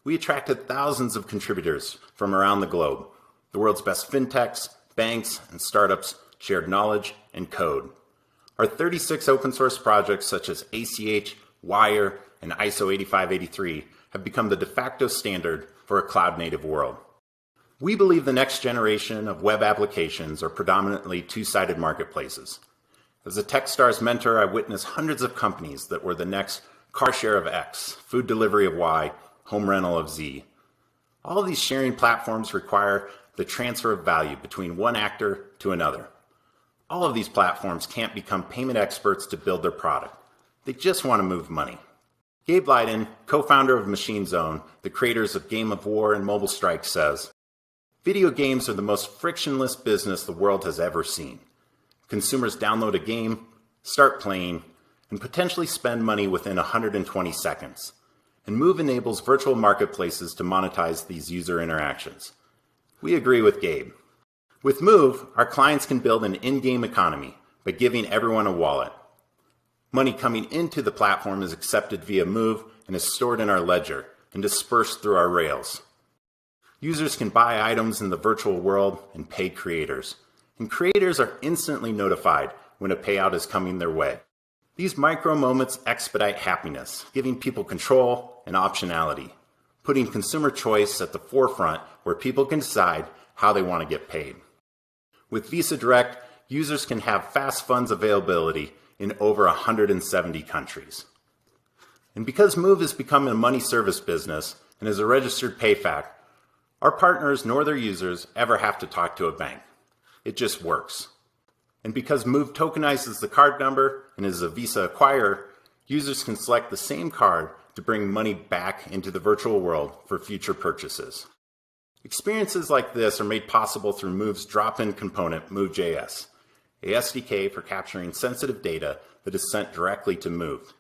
We attracted thousands of contributors from around the globe. The world's best fintechs, banks, and startups shared knowledge and code. Our 36 open source projects such as ACH, Wire, and ISO 8583 have become the de facto standard for a cloud-native world. We believe the next generation of web applications are predominantly two-sided marketplaces. As a Techstars mentor, I witnessed hundreds of companies that were the next car share of X, food delivery of Y, home rental of Z. All of these sharing platforms require the transfer of value between one actor to another. All of these platforms can't become payment experts to build their product. They just want to move money. Gabe Leiden, co-founder of Machine Zone, the creators of Game of War and Mobile Strike, says, "Video games are the most frictionless business the world has ever seen. Consumers download a game, start playing, and potentially spend money within 120 seconds. And Move enables virtual marketplaces to monetize these user interactions." We agree with Gabe. With Move, our clients can build an in-game economy by giving everyone a wallet. Money coming into the platform is accepted via Move and is stored in our ledger and dispersed through our rails. Users can buy items in the virtual world and pay creators, and creators are instantly notified when a payout is coming their way. These micro moments expedite happiness, giving people control and optionality, putting consumer choice at the forefront where people can decide how they want to get paid. With Visa Direct, users can have fast funds availability in over 170 countries. And because Move is becoming a money service business and is a registered PayFac, our partners nor their users ever have to talk to a bank. It just works. And because Move tokenizes the card number and is a Visa acquirer, users can select the same card to bring money back into the virtual world for future purchases. Experiences like this are made possible through Move's drop-in component, Move.js, a SDK for capturing sensitive data that is sent directly to Move,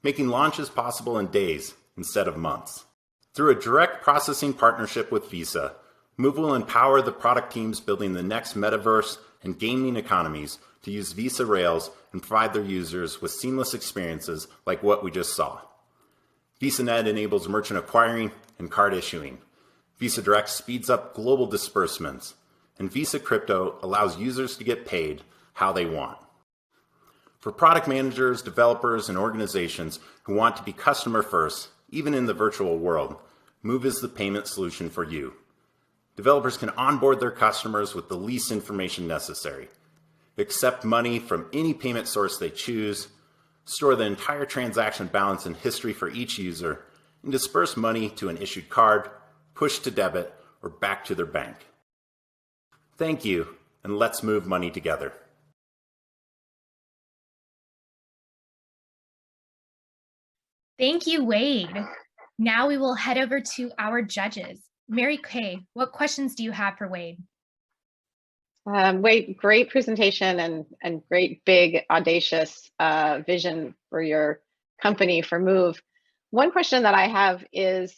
making launches possible in days instead of months. Through a direct processing partnership with Visa, Move will empower the product teams building the next metaverse and gaming economies to use Visa rails and provide their users with seamless experiences like what we just saw. VisaNet enables merchant acquiring and card issuing. Visa Direct speeds up global disbursements, and Visa Crypto allows users to get paid how they want. For product managers, developers, and organizations who want to be customer first, even in the virtual world, Move is the payment solution for you. Developers can onboard their customers with the least information necessary, accept money from any payment source they choose, store the entire transaction balance and history for each user, and disperse money to an issued card, push to debit, or back to their bank. Thank you, and let's move money together. Thank you, Wade. Now we will head over to our judges. Mary Kay, what questions do you have for Wade? Wade, great presentation and great big audacious vision for your company for Move. One question that I have is,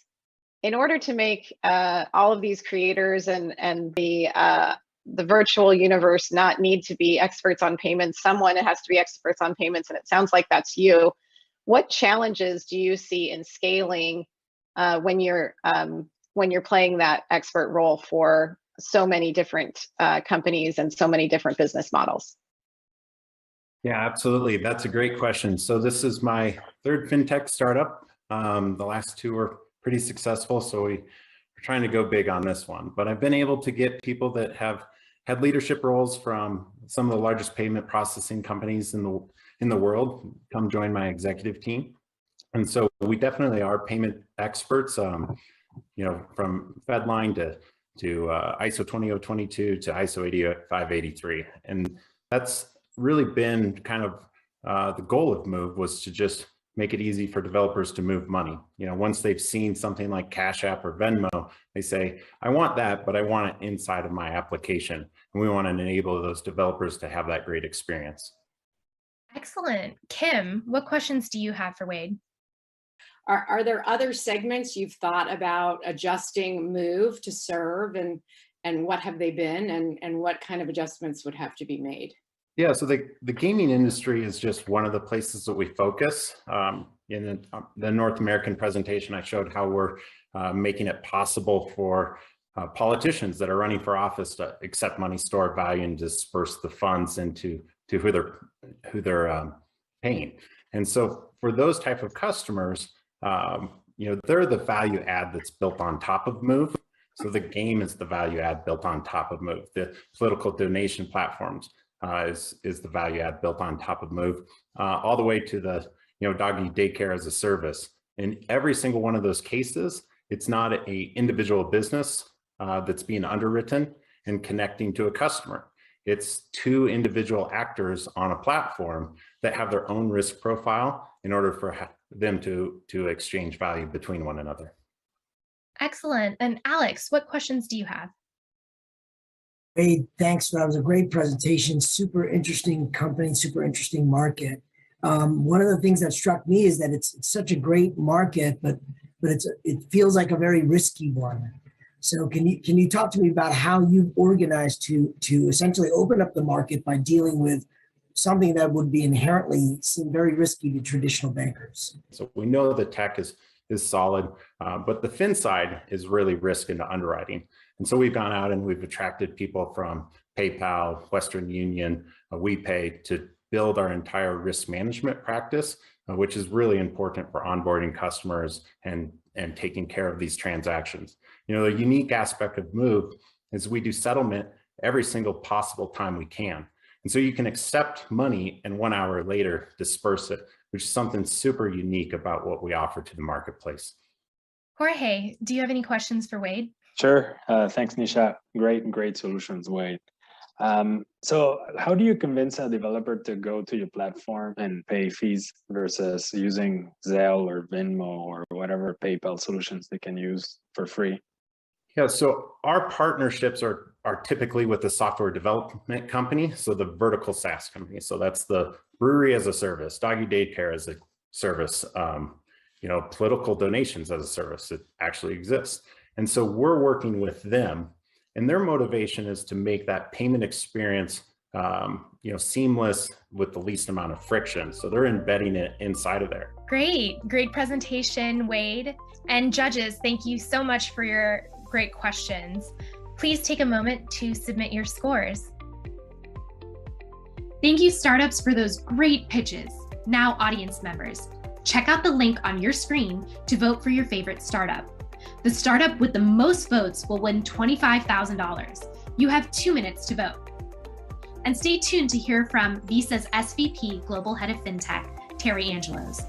in order to make all of these creators and the virtual universe not need to be experts on payments, someone has to be experts on payments, and it sounds like that's you. What challenges do you see in scaling when you're playing that expert role for so many different companies and so many different business models? Yeah, absolutely. That's a great question. So this is my third fintech startup. The last two were pretty successful, so we're trying to go big on this one. But I've been able to get people that have had leadership roles from some of the largest payment processing companies in the world come join my executive team. And so we definitely are payment experts, from Fedline to ISO 20022 to ISO 8583. And that's really been kind of the goal of Move, was to just make it easy for developers to move money. Once they've seen something like Cash App or Venmo, they say, I want that, but I want it inside of my application. And we want to enable those developers to have that great experience. Excellent. Kim, what questions do you have for Wade? Are there other segments you've thought about adjusting Move to serve, and what have they been, and what kind of adjustments would have to be made? Yeah, so the gaming industry is just one of the places that we focus. In the North American presentation, I showed how we're making it possible for politicians that are running for office to accept money, store value, and disperse the funds into who they're paying. And so for those type of customers, they're the value add that's built on top of Move. So the game is the value add built on top of Move. The political donation platforms is the value add built on top of Move, all the way to the doggy daycare as a service. In every single one of those cases, it's not an individual business that's being underwritten and connecting to a customer. It's two individual actors on a platform that have their own risk profile in order for them to exchange value between one another. Excellent. And Alex, what questions do you have? Hey, thanks. That was a great presentation. Super interesting company, super interesting market. One of the things that struck me is that it's such a great market, but it feels like a very risky one. So can you talk to me about how you've organized to essentially open up the market by dealing with something that would be inherently seem very risky to traditional bankers. So we know the tech is solid, but the fin side is really risk into underwriting. And so we've gone out and we've attracted people from PayPal, Western Union, WePay to build our entire risk management practice, which is really important for onboarding customers and taking care of these transactions. You know, the unique aspect of Move is we do settlement every single possible time we can. And so you can accept money and 1 hour later disperse it, which is something super unique about what we offer to the marketplace. Jorge, do you have any questions for Wade? Sure. Thanks, Nisha. Great solutions, Wade. So how do you convince a developer to go to your platform and pay fees versus using Zelle or Venmo or whatever PayPal solutions they can use for free? Yeah, so our partnerships are typically with the software development company, so the vertical SaaS company. So that's the brewery as a service, doggy daycare as a service, you know, political donations as a service. It actually exists. And so we're working with them, and their motivation is to make that payment experience, you know, seamless with the least amount of friction. So they're embedding it inside of there. Great presentation, Wade. And judges, thank you so much for your great questions. Please take a moment to submit your scores. Thank you, startups, for those great pitches. Now, audience members, check out the link on your screen to vote for your favorite startup. The startup with the most votes will win $25,000. You have 2 minutes to vote. And stay tuned to hear from Visa's SVP Global Head of FinTech, Terry Angelos.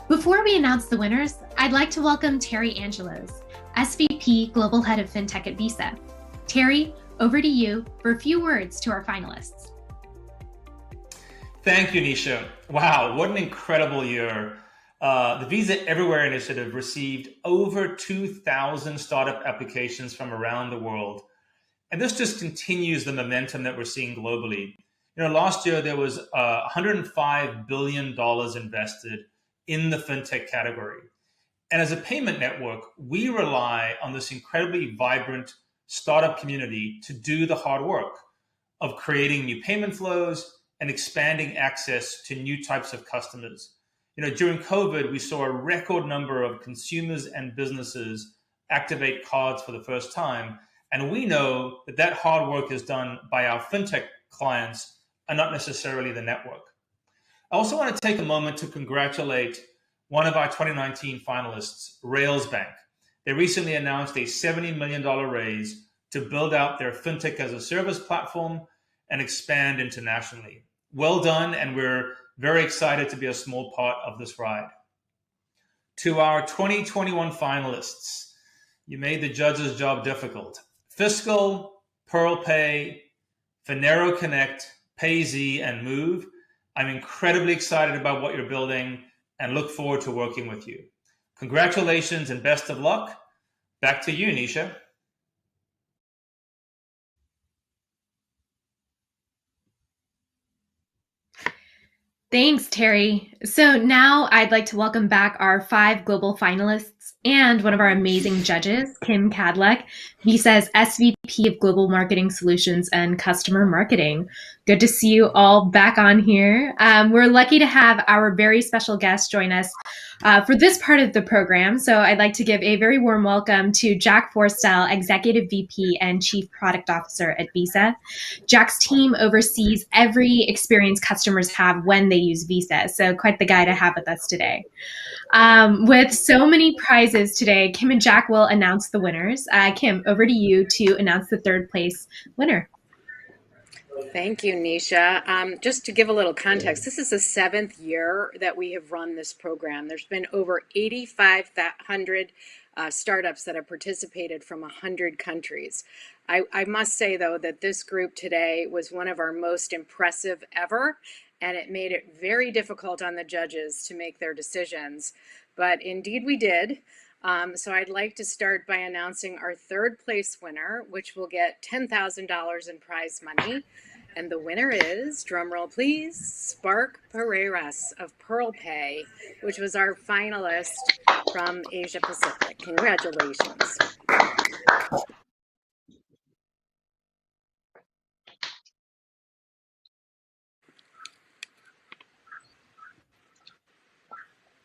Before we announce the winners, I'd like to welcome Terry Angelos, SVP Global Head of FinTech at Visa. Terry, over to you for a few words to our finalists. Thank you, Nisha. Wow, what an incredible year. The Visa Everywhere initiative received over 2,000 startup applications from around the world. And this just continues the momentum that we're seeing globally. You know, last year there was $105 billion invested in the fintech category. And as a payment network, we rely on this incredibly vibrant startup community to do the hard work of creating new payment flows and expanding access to new types of customers. You know, during COVID, we saw a record number of consumers and businesses activate cards for the first time. And we know that that hard work is done by our fintech clients and not necessarily the network. I also want to take a moment to congratulate one of our 2019 finalists, Rails Bank. They recently announced a $70 million raise to build out their fintech as a service platform. and expand internationally. Well done, and we're very excited to be a small part of this ride. To our 2021 finalists, you made the judges' job difficult. Fiscal, PearlPay, Fenerio Connect, Payzee, and Move. I'm incredibly excited about what you're building and look forward to working with you. Congratulations and best of luck. Back to you, Nisha. Thanks, Terry. So now I'd like to welcome back our 5 global finalists and one of our amazing judges, Kim Kadlec, Visa's SVP of Global Marketing Solutions and Customer Marketing. Good to see you all back on here. We're lucky to have our very special guest join us for this part of the program. So I'd like to give a very warm welcome to Jack Forstall, Executive VP and Chief Product Officer at Visa. Jack's team oversees every experience customers have when they use Visa. So quite the guy to have with us today. With so many prizes today, Kim and Jack will announce the winners. Kim, over to you to announce the 3rd place winner. Thank you, Nisha. Just to give a little context, this is the 7th year that we have run this program. There's been over 8,500 startups that have participated from 100 countries. I must say, though, that this group today was one of our most impressive ever, and it made it very difficult on the judges to make their decisions. But indeed we did. So I'd like to start by announcing our 3rd place winner, which will get $10,000 in prize money. And the winner is, drumroll please, Spark Pereiras of PearlPay, which was our finalist from Asia Pacific. Congratulations.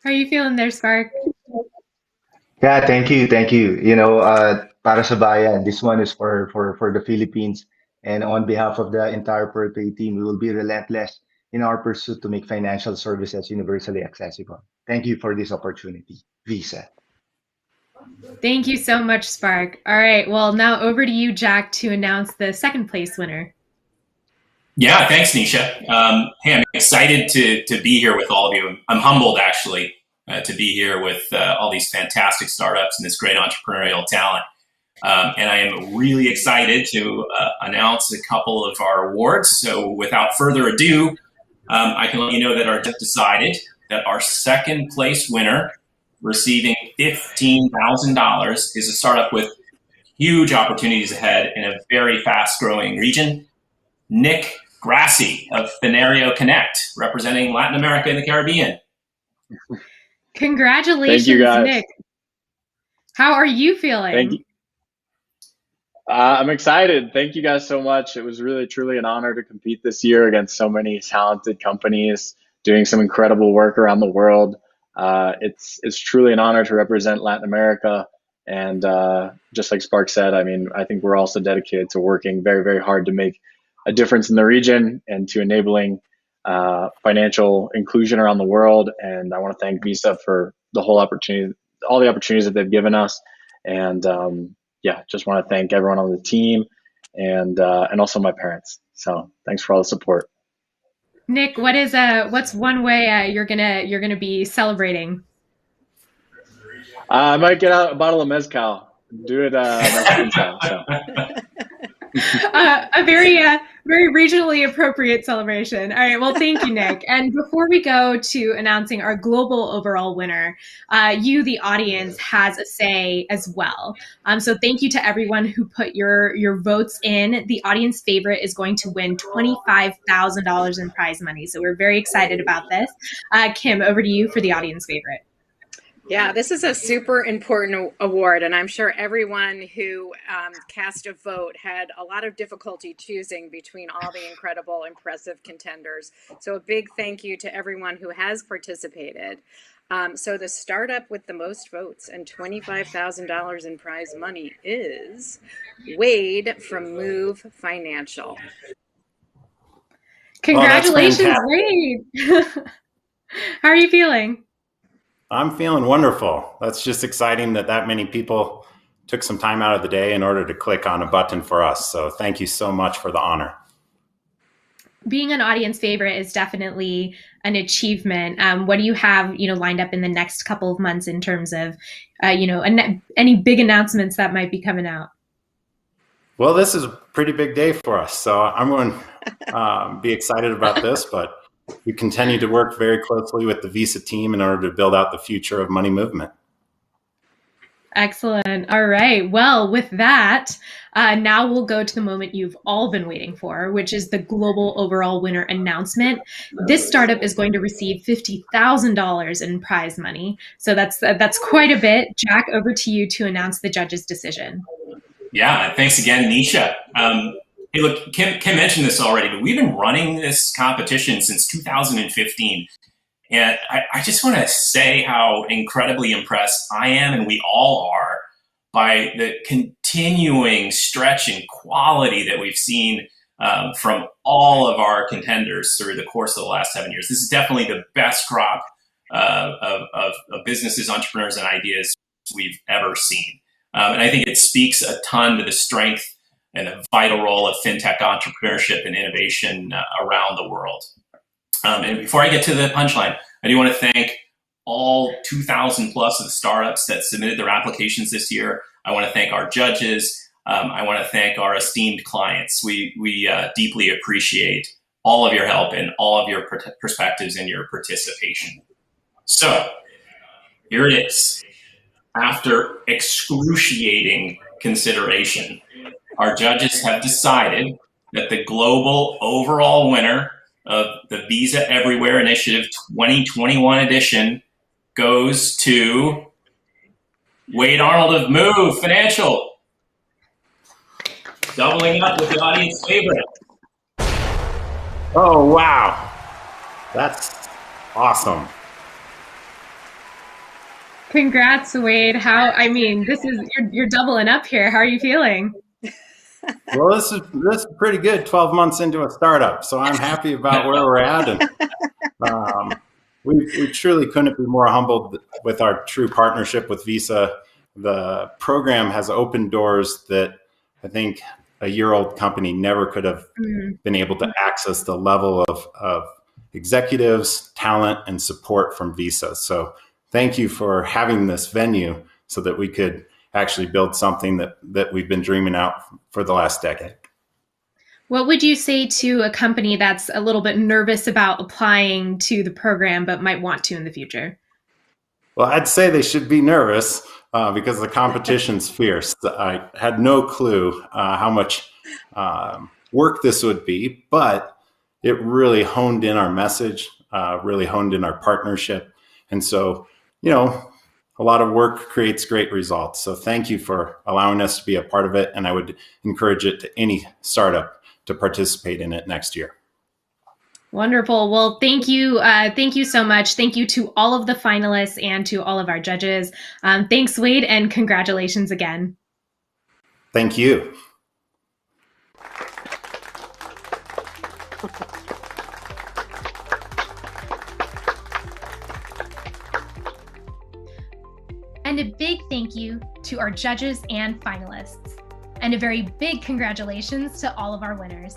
How are you feeling there, Spark? Yeah, thank you, thank you. Para sa bayan, this one is for the Philippines. And on behalf of the entire PearlPay team, we will be relentless in our pursuit to make financial services universally accessible. Thank you for this opportunity, Visa. Thank you so much, Spark. All right, well, now over to you, Jack, to announce the 2nd place winner. Yeah, thanks, Nisha. Hey, I'm excited to be here with all of you. I'm humbled, actually, to be here with all these fantastic startups and this great entrepreneurial talent. And I am really excited to announce a couple of our awards. So without further ado, I can let you know that our judge decided that our 2nd place winner, receiving $15,000, is a startup with huge opportunities ahead in a very fast-growing region. Nick Grassi of Fenerio Connect, representing Latin America and the Caribbean. Congratulations, Thank you, guys. Nick. How are you feeling? Thank you. I'm excited. Thank you guys so much. It was really, truly an honor to compete this year against so many talented companies doing some incredible work around the world. It's truly an honor to represent Latin America. And just like Spark said, I mean, I think we're also dedicated to working very, very hard to make a difference in the region and to enabling financial inclusion around the world. And I want to thank Visa for the whole opportunity, all the opportunities that they've given us. And yeah, just want to thank everyone on the team and also my parents. So thanks for all the support. Nick, what's one way you're gonna be celebrating? I might get out a bottle of mezcal. Do it Mexican style. So. A very regionally appropriate celebration. All right, well, thank you, Nick. And before we go to announcing our global overall winner, you, the audience, has a say as well. So thank you to everyone who put your votes in. The audience favorite is going to win $25,000 in prize money. So we're very excited about this. Kim, over to you for the audience favorite. Yeah, this is a super important award, and I'm sure everyone who cast a vote had a lot of difficulty choosing between all the incredible, impressive contenders. So a big thank you to everyone who has participated. So the startup with the most votes and $25,000 in prize money is Wade from Move Financial. Congratulations, Wade. How are you feeling? I'm feeling wonderful. That's just exciting that many people took some time out of the day in order to click on a button for us. So thank you so much for the honor. being an audience favorite is definitely an achievement. What do you have, lined up in the next couple of months in terms of, any big announcements that might be coming out? Well, this is a pretty big day for us, so I'm going to be excited about this, but we continue to work very closely with the Visa team in order to build out the future of money movement. Excellent. All right. Well, with that, now we'll go to the moment you've all been waiting for, which is the global overall winner announcement. This startup is going to receive $50,000 in prize money. So that's quite a bit. Jack, over to you to announce the judge's decision. Yeah, thanks again, Nisha. Hey, look, Kim mentioned this already, but we've been running this competition since 2015. And I just want to say how incredibly impressed I am, and we all are, by the continuing stretch in quality that we've seen from all of our contenders through the course of the last 7 years. This is definitely the best crop of businesses, entrepreneurs, and ideas we've ever seen. And I think it speaks a ton to the strength and the vital role of fintech entrepreneurship and innovation around the world. And before I get to the punchline, I do want to thank all 2,000 plus of the startups that submitted their applications this year. I want to thank our judges. I want to thank our esteemed clients. We deeply appreciate all of your help and all of your perspectives and your participation. So here it is. After excruciating consideration, our judges have decided that the global overall winner of the Visa Everywhere Initiative 2021 edition goes to Wade Arnold of Move Financial, doubling up with the audience favorite. Oh, wow. That's awesome. Congrats, Wade. You're doubling up here. How are you feeling? Well, this is pretty good. 12 months into a startup, so I'm happy about where we're at, and we truly couldn't be more humbled with our true partnership with Visa. The program has opened doors that I think a year-old company never could have been able to access the level of executives, talent, and support from Visa. So thank you for having this venue so that we could actually build something that we've been dreaming out for the last decade. What would you say to a company that's a little bit nervous about applying to the program but might want to in the future? Well, I'd say they should be nervous because the competition's fierce. I had no clue how much work this would be, but it really honed in our message, really honed in our partnership. And so, a lot of work creates great results. So thank you for allowing us to be a part of it. And I would encourage it to any startup to participate in it next year. Wonderful. Well, thank you. Thank you so much. Thank you to all of the finalists and to all of our judges. Thanks, Wade, and congratulations again. Thank you. And a big thank you to our judges and finalists. And a very big congratulations to all of our winners.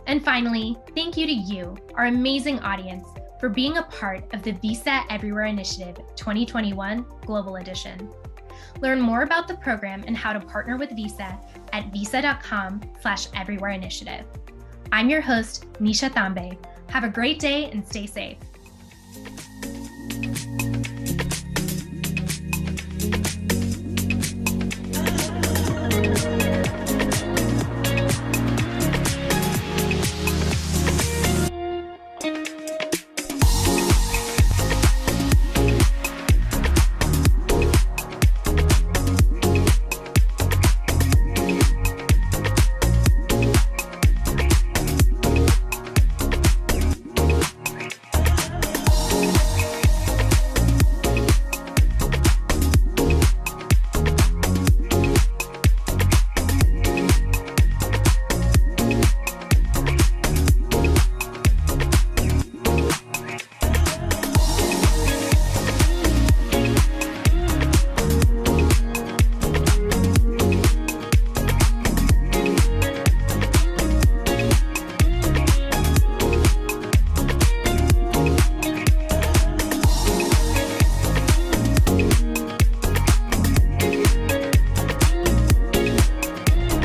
And finally, thank you to you, our amazing audience, for being a part of the Visa Everywhere Initiative 2021 Global Edition. Learn more about the program and how to partner with Visa at visa.com/everywhere initiative. I'm your host, Nisha Tambe. Have a great day and stay safe.